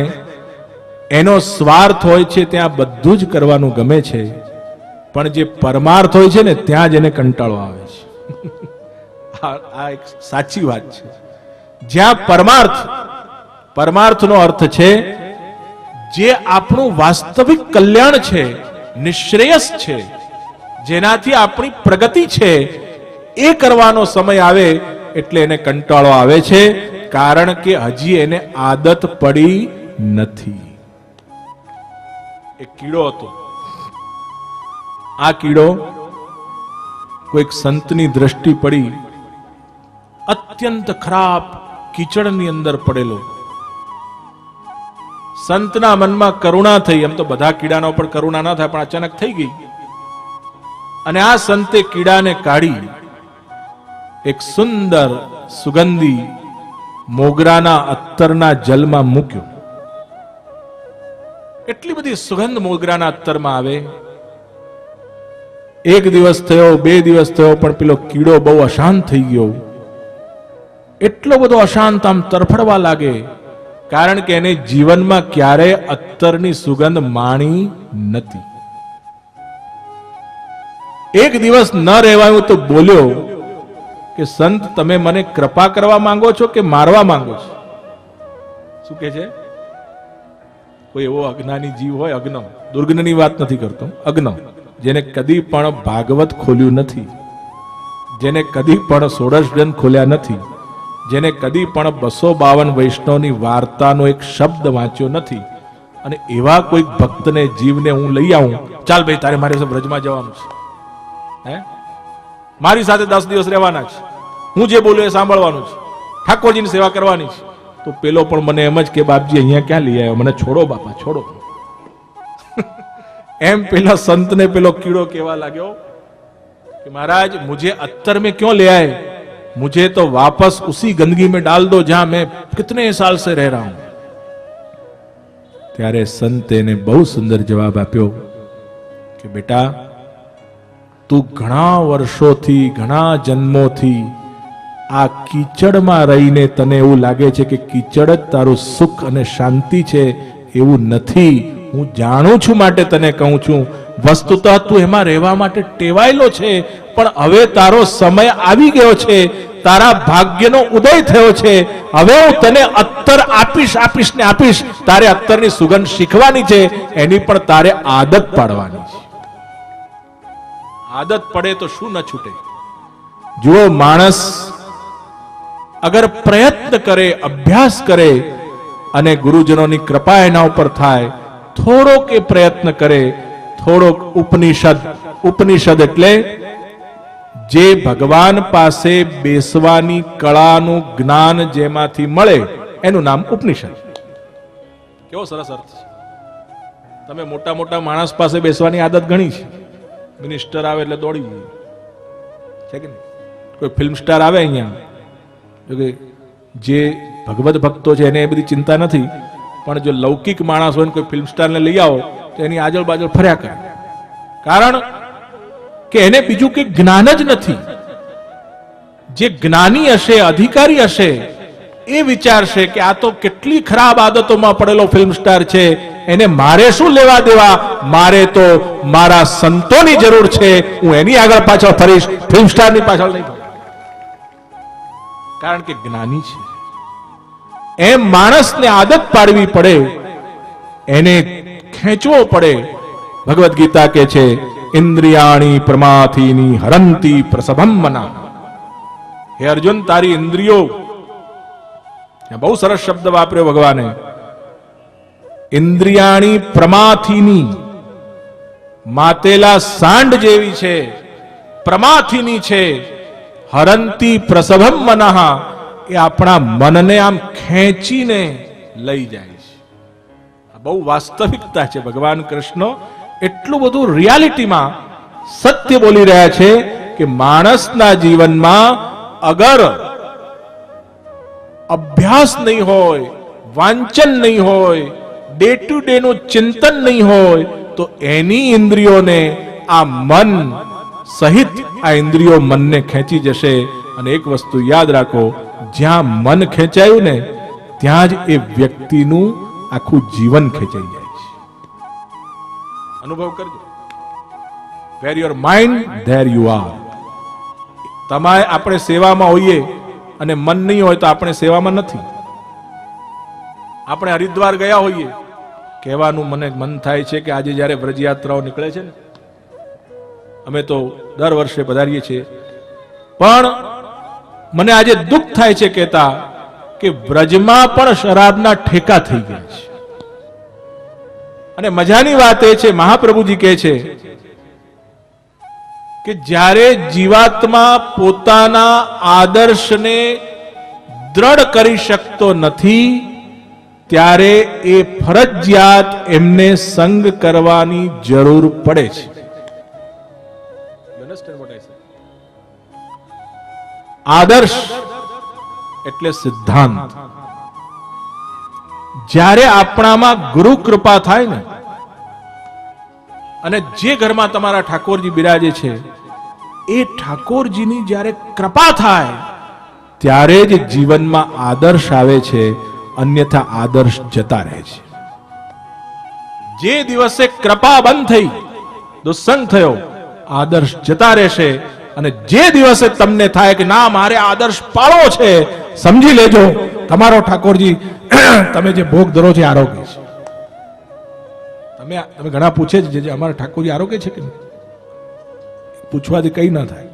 એનો સ્વાર્થ હોય છે ત્યાં બધું જ કરવાનું ગમે છે, પણ જે પરમાર્થ હોય છે ને ત્યાં જ એને કંટાળો આવે છે. આ એક સાચી વાત છે. જ્યાં પરમાર્થનો અર્થ છે જે આપણું વાસ્તવિક કલ્યાણ છે, નિશ્રેયસ છે, જેનાથી આપણી પ્રગતિ છે, એ કરવાનો સમય આવે એટલે એને કંટાળો આવે છે, કારણ કે હજી એને આદત પડી નથી. એક કીડો હતો. આ કીડો કોઈક સંતની દ્રષ્ટિ પડી, અત્યંત ખરાબ કીચડની અંદર પડેલો. સંતના મનમાં કરુણા થઈ. એમ તો બધા કીડાના ઉપર કરુણા ના થાય, પણ અચાનક થઈ ગઈ. અને આ સંતે કીડાને કાઢી એક સુંદર સુગંધી મોગરાના અત્તરના જલમાં મૂક્યો. એટલી બધી સુગંધ મોગરાના અત્તરમાં આવે. 1 દિવસ થયો, 2 દિવસ થયો, પણ પેલો કીડો બહુ અશાંત થઈ ગયો. એટલો બધો અશાંત, આમ તરફડવા લાગે, કારણ કે એને જીવનમાં ક્યારેય અત્તરની સુગંધ માણી નથી. એક દિવસ ન રહેવાયું તો બોલ્યો કે સંત, તમે મને કૃપા કરવા માંગો છો કે મારવા માંગો છો? શું કે છે? કોઈ એવો અજ્ઞાની જીવ હોય, અજ્ઞ, દુર્જ્ઞની વાત નથી કરતો, અજ્ઞ, જેને કદી પણ ભાગવત ખોલ્યું નથી, જેને કદી પણ 16 ગ્રંથ ખોલ્યા નથી, જેને કદી પણ 252 વૈષ્ણવની વાર્તાનો એક શબ્દ વાંચ્યો નથી, અને એવા કોઈ ભક્તને, જીવને હું લઈ આવું, ચાલ ભાઈ તારે મારી સાથે વ્રજમાં જવાનું છે, હે, મારી સાથે 10 દિવસ રહેવાના છે, હું જે બોલું એ સાંભળવાનું છે, ઠાકોરજીની સેવા કરવાની છે, તો પેલો પણ મને એમ જ કે બાપજી અહીંયા ક્યાં લઈ આવ્યો, મને છોડો બાપા, છોડો. એમ પેલા સંતને પેલો કીડો કહેવા લાગ્યો कि महाराज मुझे अत्तर में क्यों ले आए, मुझे तो वापस उसी गंदगी में डाल दो जहां मैं कितने साल से रह रहा हूं. ત્યારે સંતે ને બહુ સુંદર જવાબ આપ્યો કે બેટા, તું ઘણા વર્ષોથી, ઘણા જન્મોથી આ કીચડમાં રહીને તને એવું લાગે છે કે કીચડ જ તારું સુખ અને શાંતિ છે. એવું નથી. હું જાણું છું, માટે તને કહું છું. વસ્તુતઃ તું એમાં રહેવા માટે ટેવાયેલો છે, પણ હવે તારો સમય આવી ગયો છે, તારા ભાગ્યનો ઉદય થયો છે. હવે હું તને અત્તર આપીશ. તારે અત્તરની સુગંધ શીખવાની છે, એની પણ તારે આદત પાડવાની છે. આદત પડે તો શું ન છૂટે. જુઓ, માણસ અગર પ્રયત્ન કરે, અભ્યાસ કરે, અને ગુરુજનોની કૃપા એના ઉપર થાય, થોડોક એ પ્રયત્ન કરે, થોડોક ઉપનિષદ એટલે જે ભગવાન પાસે બેસવાની કળાનું જ્ઞાન જેમાંથી મળે એનું નામ ઉપનિષદ. કેવો સરસ અર્થ છે. તમે મોટા મોટા માણસ પાસે બેસવાની આદત ઘણી છે. મિનિસ્ટર આવે એટલે દોડી જાય છે કે નહીં? કોઈ ફિલ્મ સ્ટાર આવે અહીંયા, જે ભગવત ભક્તો છે એને એ બધી ચિંતા નથી, પણ જો લૌકિક માણસ હોય ને કોઈ ફિલ્મ સ્ટારને લઈ આવો તો એની આજળ બાજળ ફર્યા કરે, કારણ કે એને બીજું કંઈ જ્ઞાન જ નથી. જે જ્ઞાની હશે, અધિકારી હશે, એ વિચારશે કે આ તો કેટલી ખરાબ આદતોમાં પડેલો ફિલ્મ સ્ટાર છે, એને મારે શું લેવા દેવા, મારે તો મારા સંતોની જરૂર છે, હું એની આગળ પાછળ ફરીશ, ફિલ્મ સ્ટારની પાછળ નહીં ફરીશ, કારણ કે જ્ઞાની છે. એમ માણસને આદત પાડવી પડે, એને ખેંચવો પડે. ભગવદ્ ગીતા કે છે, ઇન્દ્રિયાણી પ્રમાથીની હરંતી પ્રસભમ મના. હે અર્જુન, તારી ઇન્દ્રિયો, બહુ સરસ શબ્દ વાપર્યો ભગવાને, ઇન્દ્રિયાણી પ્રમાથીની, માતેલા સાંડ જેવી છે, પ્રમાથીની છે, હરંતી પ્રસભમ મનઃ, એ આપણા મનને આમ ખેંચીને લઈ જાય છે. આ બહુ વાસ્તવિકતા છે. ભગવાન કૃષ્ણ એટલું બધું રિયાલિટીમાં સત્ય બોલી રહ્યા છે કે માણસના જીવનમાં અગર અભ્યાસ નહીં હોય, વાંચન નહીં હોય, ડે ટુ ડે નું ચિંતન નહીં હોય, તો એની ઇન્દ્રિયોને આ મન સહિત આ ઇન્દ્રિયો મનને ખેંચી જશે. અને એક વસ્તુ યાદ રાખો, જ્યાં મન ખેંચાયું ને ત્યાં જ એ વ્યક્તિનું આખું જીવન ખેંચાઈ જાય છે. અનુભવ કરજો. Where your mind there you are. તમારે આપણે સેવામાં હોઈએ અને મન નહીં હોય તો આપણે સેવામાં નથી. આપણે હરિદ્વાર ગયા હોઈએ, કહેવાનું મને મન થાય છે કે આજે જ્યારે વ્રજયાત્રાઓ નીકળે છે ને, અમે તો દર વર્ષે પધારીએ છીએ, પણ મને આજે દુઃખ થાય છે કહેતા કે વ્રજમાં પણ શરાબના ઠેકા થઈ ગયા છે. અને મજાની વાત એ છે, મહાપ્રભુજી કહે છે કે જ્યારે જીવાત્મા પોતાના આદર્શને દ્રઢ કરી શકતો નથી ત્યારે એ ફરજિયાત એમને સંગ કરવાની જરૂર પડે છે. આદર્શ એટલે સિદ્ધાંત. જ્યારે આપણામાં ગુરુ કૃપા થાય ને, અને જે ઘરમાં તમારા ઠાકોરજી બિરાજે છે એ ઠાકોરજીની જ્યારે કૃપા થાય ત્યારે જ જીવનમાં આદર્શ આવે છે, અન્યથા આદર્શ જતા રહે છે. જે દિવસે કૃપા બંધ થઈ, દુસ્સંગ થયો, આદર્શ જતા રહેશે. અને જે દિવસે તમને થાય કે ના મારે આદર્શ પાળવો છે, સમજી લેજો તમારો ઠાકોરજી તમે જે ભોગ ધરો છે આરોગ્ય છે. તમે ઘણા પૂછે છે જે અમારા ઠાકોરજી આરોગ્ય છે કે નહીં, પૂછવાથી કઈ ના થાય.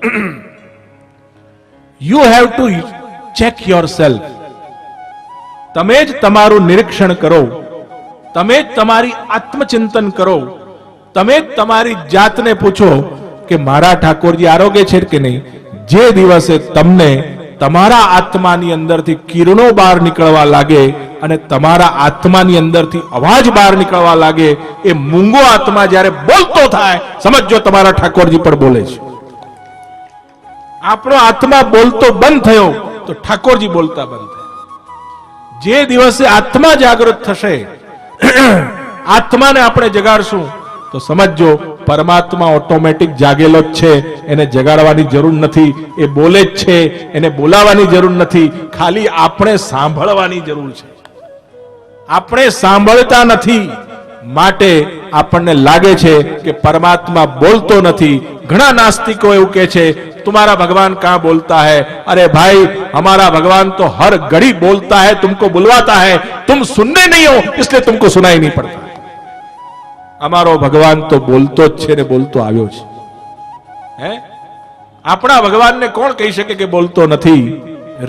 You have to check your self. તમે જ તમારું નિરીક્ષણ કરો, તમે જ તમારી આત્મચિંતન કરો, તમે જ તમારી જાતને પૂછો કે મારા ઠાકોરજી આરોગ્ય છે કે નહીં. જે દિવસે તમને તમારા આત્માની અંદરથી કિરણો બહાર નીકળવા લાગે અને તમારા આત્માની અંદરથી અવાજ બહાર નીકળવા લાગે, એ મૂંગો આત્મા જ્યારે બોલતો થાય, સમજો તમારા ઠાકોરજી પણ બોલે છે. આપણો આત્મા બોલતો બંધ થયો તો ઠાકોરજી બોલતા બંધ થયા. જે દિવસે આત્મા જાગૃત થશે, આત્માને આપણે જગાડશું તો સમજો પરમાત્મા ઓટોમેટિક જાગેલો જ છે, એને જગાડવાની જરૂર નથી. એ બોલે જ છે, એને બોલાવાની જરૂર નથી. ખાલી આપણે સાંભળવાની જરૂર છે. આપણે સાંભળતા નથી, માટે આપણને લાગે છે કે પરમાત્મા બોલતો નથી. ઘણા નાસ્તિકો એવું કહે છે तुम्हारा भगवान कहां बोलता है. अरे भाई, हमारा भगवान तो हर घड़ी बोलता है, तुमको बुलवाता है, तुम सुनने नहीं हो इसलिए तुमको सुनाई नहीं पड़ता. અમારો ભગવાન તો બોલતો જ છે ને બોલતો આવ્યો છે. હે, આપણા ભગવાનને કોણ કહી શકે કે બોલતો નથી?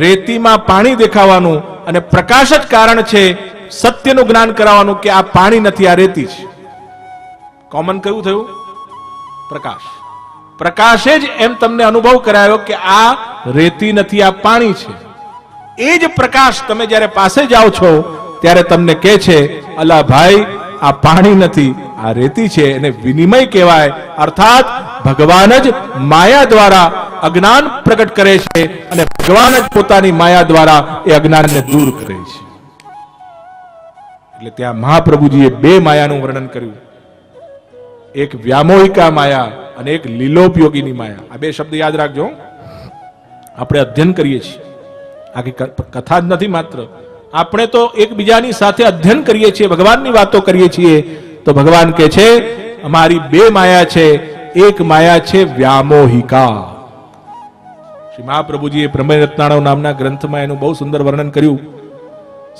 રેતીમાં પાણી દેખાવાનું અને પ્રકાશ જ કારણ છે સત્યનું જ્ઞાન કરાવવાનું કે આ પાણી નથી, આ રેતી છે. કોમન કયું થયું? પ્રકાશ. પ્રકાશે જ એમ તમને અનુભવ કરાયો કે આ રેતી નથી, આ પાણી છે. એ જ પ્રકાશ તમે જ્યારે પાસે જાઓ છો ત્યારે તમને કહે છે અલા ભાઈ, આ પાણી નથી, આ રેતી છે. એને વિનિમય કહેવાય. અર્થાત ભગવાન જ માયા દ્વારા અજ્ઞાન પ્રગટ કરે છે અને ભગવાન જ પોતાની માયા દ્વારા એ અજ્ઞાનને દૂર કરે છે. એટલે ત્યાં મહાપ્રભુજીએ બે માયાનું વર્ણન કર્યું, એક વ્યામોહિકા માયા અને એક લીલોપયોગીની માયા. આ બે શબ્દ યાદ રાખજો. આપણે અધ્યયન કરીએ છીએ, આખી કથા જ નથી માત્ર, આપણે તો એકબીજાની સાથે અધ્યયન કરીએ છીએ, ભગવાનની વાતો કરીએ છીએ. તો ભગવાન કહે છે અમારી બે માયા છે. એક માયા છે વ્યામોહિકા. શ્રી મહાપ્રભુજીએ પ્રમેય રત્નાળવ નામના ગ્રંથમાં એનું બહુ સુંદર વર્ણન કર્યું.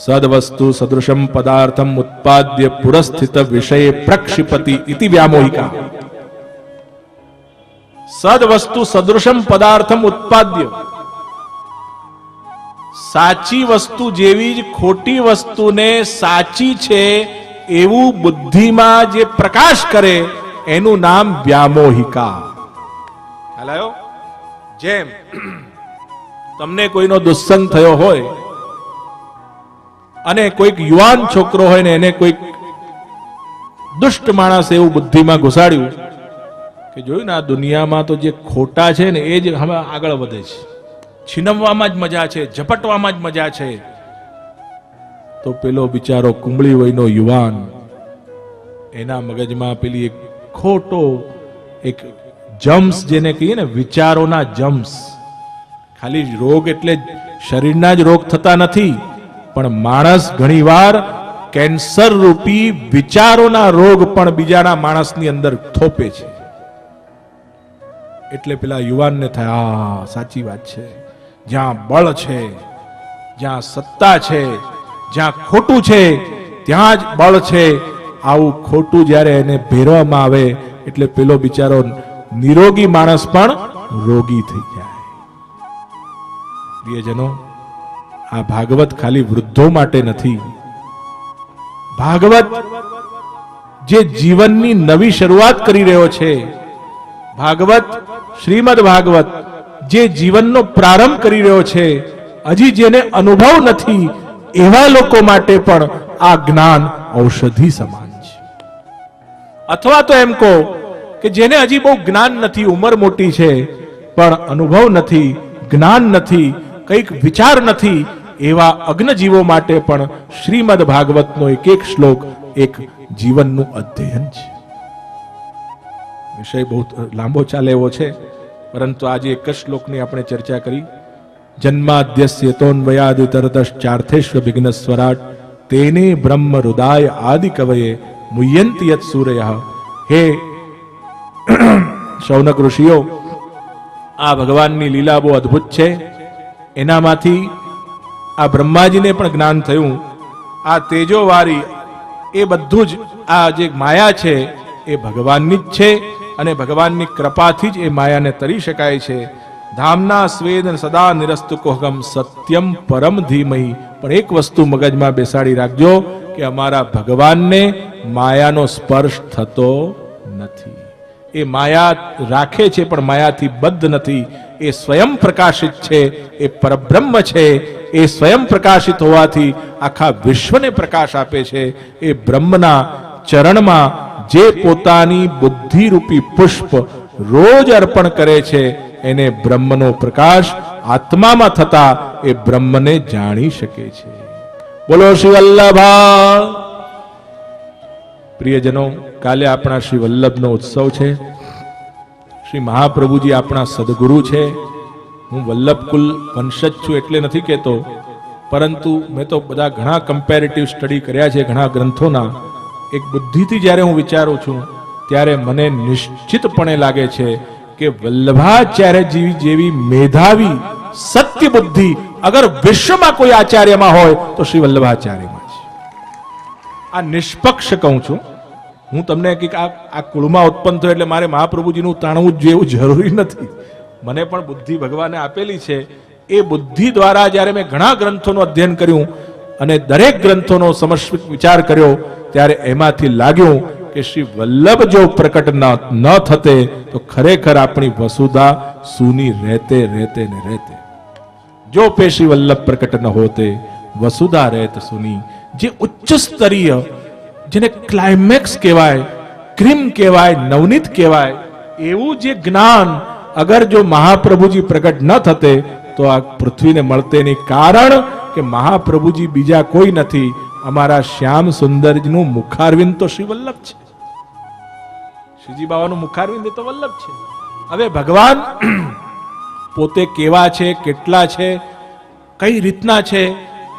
સદવસ્તુ સદૃશમ પદાર્થમ ઉત્પાદ્ય પુરસ્થિત વિષય પ્રક્ષિપતિ ઇતિ વ્યામોહિકા. સદવસ્તુ સદૃશમ પદાર્થમ ઉત્પાદ્ય, સાચી વસ્તુ જેવી જ ખોટી વસ્તુને સાચી છે એવું બુદ્ધિમાં જે પ્રકાશ કરે એનું નામ વ્યામોહિકા. ખ્યાલ? જેમ તમને કોઈનો દુસ્સંગ થયો હોય અને કોઈક યુવાન છોકરો હોય ને એને કોઈક દુષ્ટ માણસ એવું બુદ્ધિમાં ઘુસાડ્યું કે જોયું ને આ દુનિયામાં તો જે ખોટા છે ને એ જ હવે આગળ વધે છે, છીનવવામાં જ મજા છે, ઝપટવામાં જ મજા છે. તો પેલો બિચારો કુંબળી વયનો યુવાન એના મગજમાં પેલી એક ખોટો એક જમ્સ જેને કહીએ ને, વિચારોના જમ્સ. ખાલી રોગ એટલે શરીરના જ રોગ થતા નથી, પણ માણસ ઘણીવાર કેન્સર રૂપી વિચારોના રોગ પણ બીજાના માણસની અંદર થોપે છે. એટલે પેલા યુવાનને થાય, આ સાચી વાત છે, જ્યાં બળ છે, જ્યાં સત્તા છે, જ્યાં ખોટું છે ત્યાં જ બળ છે. આવું ખોટું જ્યારે એને ભેરવામાં આવે એટલે પેલો બિચારો નિરોગી માણસ પણ રોગી થઈ જાય. પ્રિયજનો, આ ભાગવત ખાલી વૃદ્ધો માટે નથી. ભાગવત જે જીવનની નવી શરૂઆત કરી રહ્યો છે, ભાગવત શ્રીમદ ભાગવત જે જીવનનો પ્રારંભ કરી રહ્યો છે, હજી જેને અનુભવ નથી એવા લોકો માટે પણ આ જ્ઞાન ઔષધિ સમાન છે. અથવા તો એમ કહો કે જેને હજી બહુ જ્ઞાન નથી, ઉંમર મોટી છે પણ અનુભવ નથી, જ્ઞાન નથી, કંઈક વિચાર નથી, એવા અગ્નજીવો માટે પણ શ્રીમદ ભાગવતનો એક એક શ્લોક એક જીવનનું અધ્યયન છે. વિષય બહુ લાંબો ચાલે એવો છે, પરંતુ આજે એક જ શ્લોકની આપણે ચર્ચા કરી. જન્માદ્યસ્ય તોન્વયાદિતરતશ્ચાર્થેષ્વ વિઘ્નસ્વરાટ તેને બ્રહ્મ હૃદય આદિ કવયે મુહ્યંતિ યત સૂરયઃ. હે શૌનક ઋષિઓ, આ ભગવાનની લીલા બહુ અદ્ભુત છે. એનામાંથી આ બ્રહ્માજીને પણ જ્ઞાન થયું. આ તેજોવારી એ બધું જ આ જે માયા છે એ ભગવાનની જ છે, અને ભગવાનની કૃપાથી જ એ માયાને તરી શકાય છે. ધામના સ્વેદ સદા નિરસ્તુ કોહગમ સત્યમ પરમ ધીમહી. પણ એક વસ્તુ મગજમાં બેસાડી રાખજો કે અમારા ભગવાનને માયાનો સ્પર્શ થતો નથી. એ માયા રાખે છે પણ માયાથી બદ્ધ નથી. એ સ્વયં પ્રકાશિત છે, એ પરબ્રહ્મ છે. એ સ્વયં પ્રકાશિત હોવાથી આખા વિશ્વને પ્રકાશ આપે છે. એ બ્રહ્મના ચરણમાં જે પોતાની બુદ્ધિરૂપી પુષ્પ રોજ અર્પણ કરે છે એને બ્રહ્મનો પ્રકાશ આત્મામાં થતા એ બ્રહ્મને જાણી શકે છે. બોલો શ્રી વલ્લભા. પ્રિયજનો, કાલે આપણા શ્રી વલ્લભનો ઉત્સવ છે. શ્રી મહાપ્રભુજી આપણા સદગુરુ છે. હું વલ્લભકુલ વંશજ છું એટલે નથી કહેતો, પરંતુ મેં તો બધા ઘણા કમ્પેરેટિવ સ્ટડી કર્યા છે, ઘણા ગ્રંથોના. એક બુદ્ધિથી જ્યારે હું વિચારું છું ત્યારે મને નિશ્ચિતપણે લાગે છે કે વલ્લભાચાર્ય જેવી મેધાવી સત્ય બુદ્ધિ અગર વિશ્વમાં કોઈ આચાર્યમાં હોય તો શ્રી વલ્લભાચાર્યમાં છે. આ નિષ્પક્ષ કહું છું. હું તમને આ કુળમાં ઉત્પન્ન થયો એટલે મારે મહાપ્રભુજીનું તાણવું જ એવું જરૂરી નથી. મને પણ બુદ્ધિ ભગવાને આપેલી છે. એ બુદ્ધિ દ્વારા જ્યારે મેં ઘણા ગ્રંથોનું અધ્યયન કર્યું અને દરેક ગ્રંથોનો સમશ્વિત વિચાર કર્યો ત્યારે એમાંથી લાગ્યું કે શ્રી વલ્લભ જો પ્રકટ ન થતે તો ખરેખર આપણી વસુધા સૂની રહેતે રહેતે ને રહેતે. જો પે શ્રી વલ્લભ પ્રકટ ન હોતે વસુધા રહેત સૂની. જે ઉચ્ચ સ્તરીય, જેને ક્લાઇમેક્સ કહેવાય, ક્રીમ કહેવાય, નવનીત કહેવાય, એવું જે જ્ઞાન અગર જો મહાપ્રભુજી પ્રકટ ન થતે તો આ પૃથ્વીને મળતે નહીં. કારણ કે મહાપ્રભુજી બીજા કોઈ નથી, અમારા શ્યામ સુંદરજીનું મુખારવિંદ તો શ્રી વલ્લભ છે. શ્રીજી બાવાનું મુખારવિંદ તો વલ્લભ છે. હવે ભગવાન પોતે કેવા છે, કેટલા છે, કઈ રીતના છે,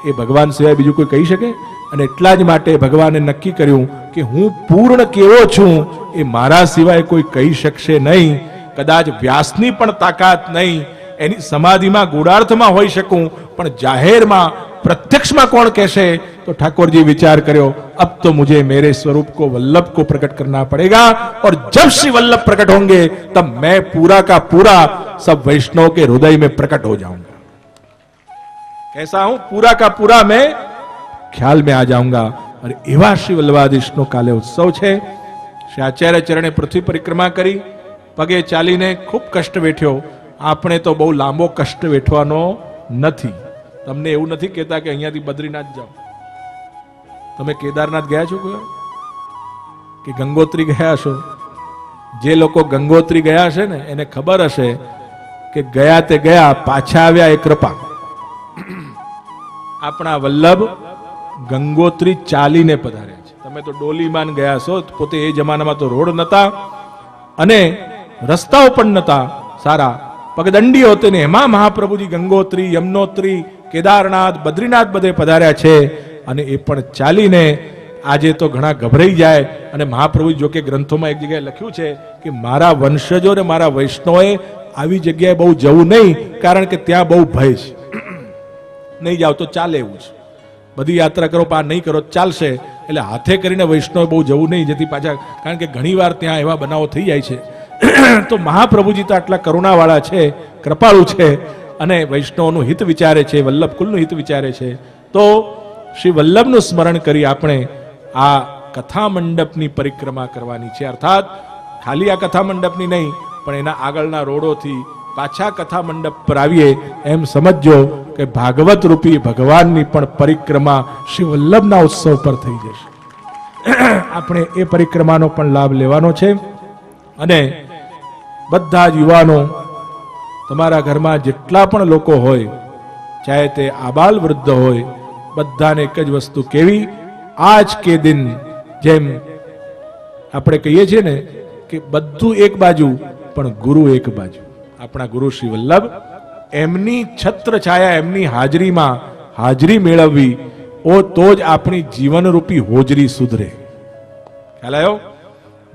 એ ભગવાન સિવાય બીજું કોઈ કહી શકે? અને એટલા જ માટે ભગવાને નક્કી કર્યું કે હું પૂર્ણ કેવો છું એ મારા સિવાય કોઈ કહી શકશે નહીં. કદાચ વ્યાસની પણ તાકાત નહીં. એની સમાધિમાં ગૂઢાર્થમાં હોઈ શકું, પણ જાહેરમાં प्रत्यक्ष कौन कैसे? तो ठाकुर जी विचार करो, अब तो मुझे मेरे स्वरूप को वल्लभ को प्रकट करना पड़ेगा, और जब श्री वल्लभ प्रकट होंगे तब मैं पूरा का पूरा सब वैष्णव के हृदय में प्रकट हो जाऊंगा. कैसा हूं? पूरा का पूरा मैं ख्याल में आ जाऊंगा. और एवा श्री वल्लभाधीश नो काले उत्सव है. श्री आचार्य चरणे पृथ्वी परिक्रमा करी, पगे चालीने खूब कष्ट वेठ्यो. आपणे तो बहु लांबो कष्ट वेठवानो નથી. તમને એવું નથી કહેતા કે અહીંયાથી બદ્રીનાથ જાઓ. તમે કેદારનાથ ગયા છો કે ગંગોત્રી ગયા છો? જે લોકો ગંગોત્રી ગયા હશે ને એને ખબર હશે કે ગયા તે ગયા, પાછા આવ્યા એ કૃપા. આપણા વલ્લભ ગંગોત્રી ચાલીને પધાર્યા છે. તમે તો ડોલીમાં ગયા છો, પોતે એ જમાનામાં તો રોડ નતા અને રસ્તાઓ પણ નતા સારા, પગદંડીઓ હતી ને એમાં મહાપ્રભુજી ગંગોત્રી, યમનોત્રી, કેદારનાથ, બદ્રીનાથ બધે પધાર્યા છે અને એ પણ ચાલીને. આજે તો ઘણા ગભરાઈ જાય અને મહાપ્રભુ જો કે ગ્રંથોમાં એક જગ્યાએ લખ્યું છે કે મારા વંશજો ને મારા વૈષ્ણવોએ આવી જગ્યાએ બહુ જવું નહીં, કારણ કે ત્યાં બહુ ભય છે, નહીં જાવ તો ચાલે એવું છે. બધી યાત્રા કરો પાર નહીં કરો ચાલશે, એટલે હાથે કરીને વૈષ્ણવ બહુ જવું નહીં, જેથી પાછા, કારણ કે ઘણીવાર ત્યાં એવા બનાવો થઈ જાય છે. તો મહાપ્રભુજી તો આટલા કરુણાવાળા છે, કૃપાળુ છે અને વૈષ્ણવનું હિત વિચારે છે, વલ્લભ કુલનું હિત વિચારે છે. તો શ્રી વલ્લભનું સ્મરણ કરી આપણે આ કથા મંડપની પરિક્રમા કરવાની છે. અર્થાત ખાલી આ કથા મંડપની નહીં, પણ એના આગળના રોડોથી પાછા કથા મંડપ પર આવીએ એમ સમજજો કે ભાગવત રૂપી ભગવાનની પણ પરિક્રમા શ્રી વલ્લભના ઉત્સવ પર થઈ જશે. આપણે એ પરિક્રમાનો પણ લાભ લેવાનો છે. અને બધા જ યુવાનો, તમારા ઘરમાં જેટલા પણ લોકો હોય, ચાહે તે આબાલ વૃદ્ધ હોય, બધાને એક જ વસ્તુ કેવી, આજ કે દિન, જેમ આપણે કહીએ છીએ ને કે બધું એક બાજુ પણ ગુરુ એક બાજુ. આપણા ગુરુ શ્રી વલ્લભ, એમની છત્ર છાયા, એમની હાજરીમાં હાજરી મેળવવી, તો જ આપણી જીવનરૂપી હોજરી સુધરે. ખ્યાલ આવ્યો?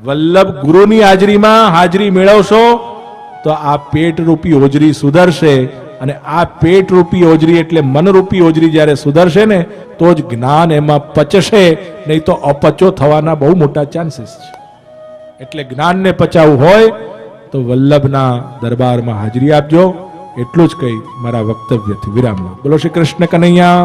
વલ્લભ ગુરુની હાજરીમાં હાજરી મેળવશો તો આ પેટ રૂપી હોજરી સુધરશે, અને આ પેટ રૂપી હોજરી એટલે મનરૂપી હોજરી જ્યારે સુધરશે ને તો જ જ્ઞાન એમાં પચશે, નહીં તો અપચો થવાના બહુ મોટા ચાન્સીસ છે. એટલે જ્ઞાનને પચાવવું હોય તો વલ્લભના દરબારમાં હાજરી આપજો. એટલું જ કહી મારા વક્તવ્યથી વિરામ લો. બોલો શ્રી કૃષ્ણ કનૈયા.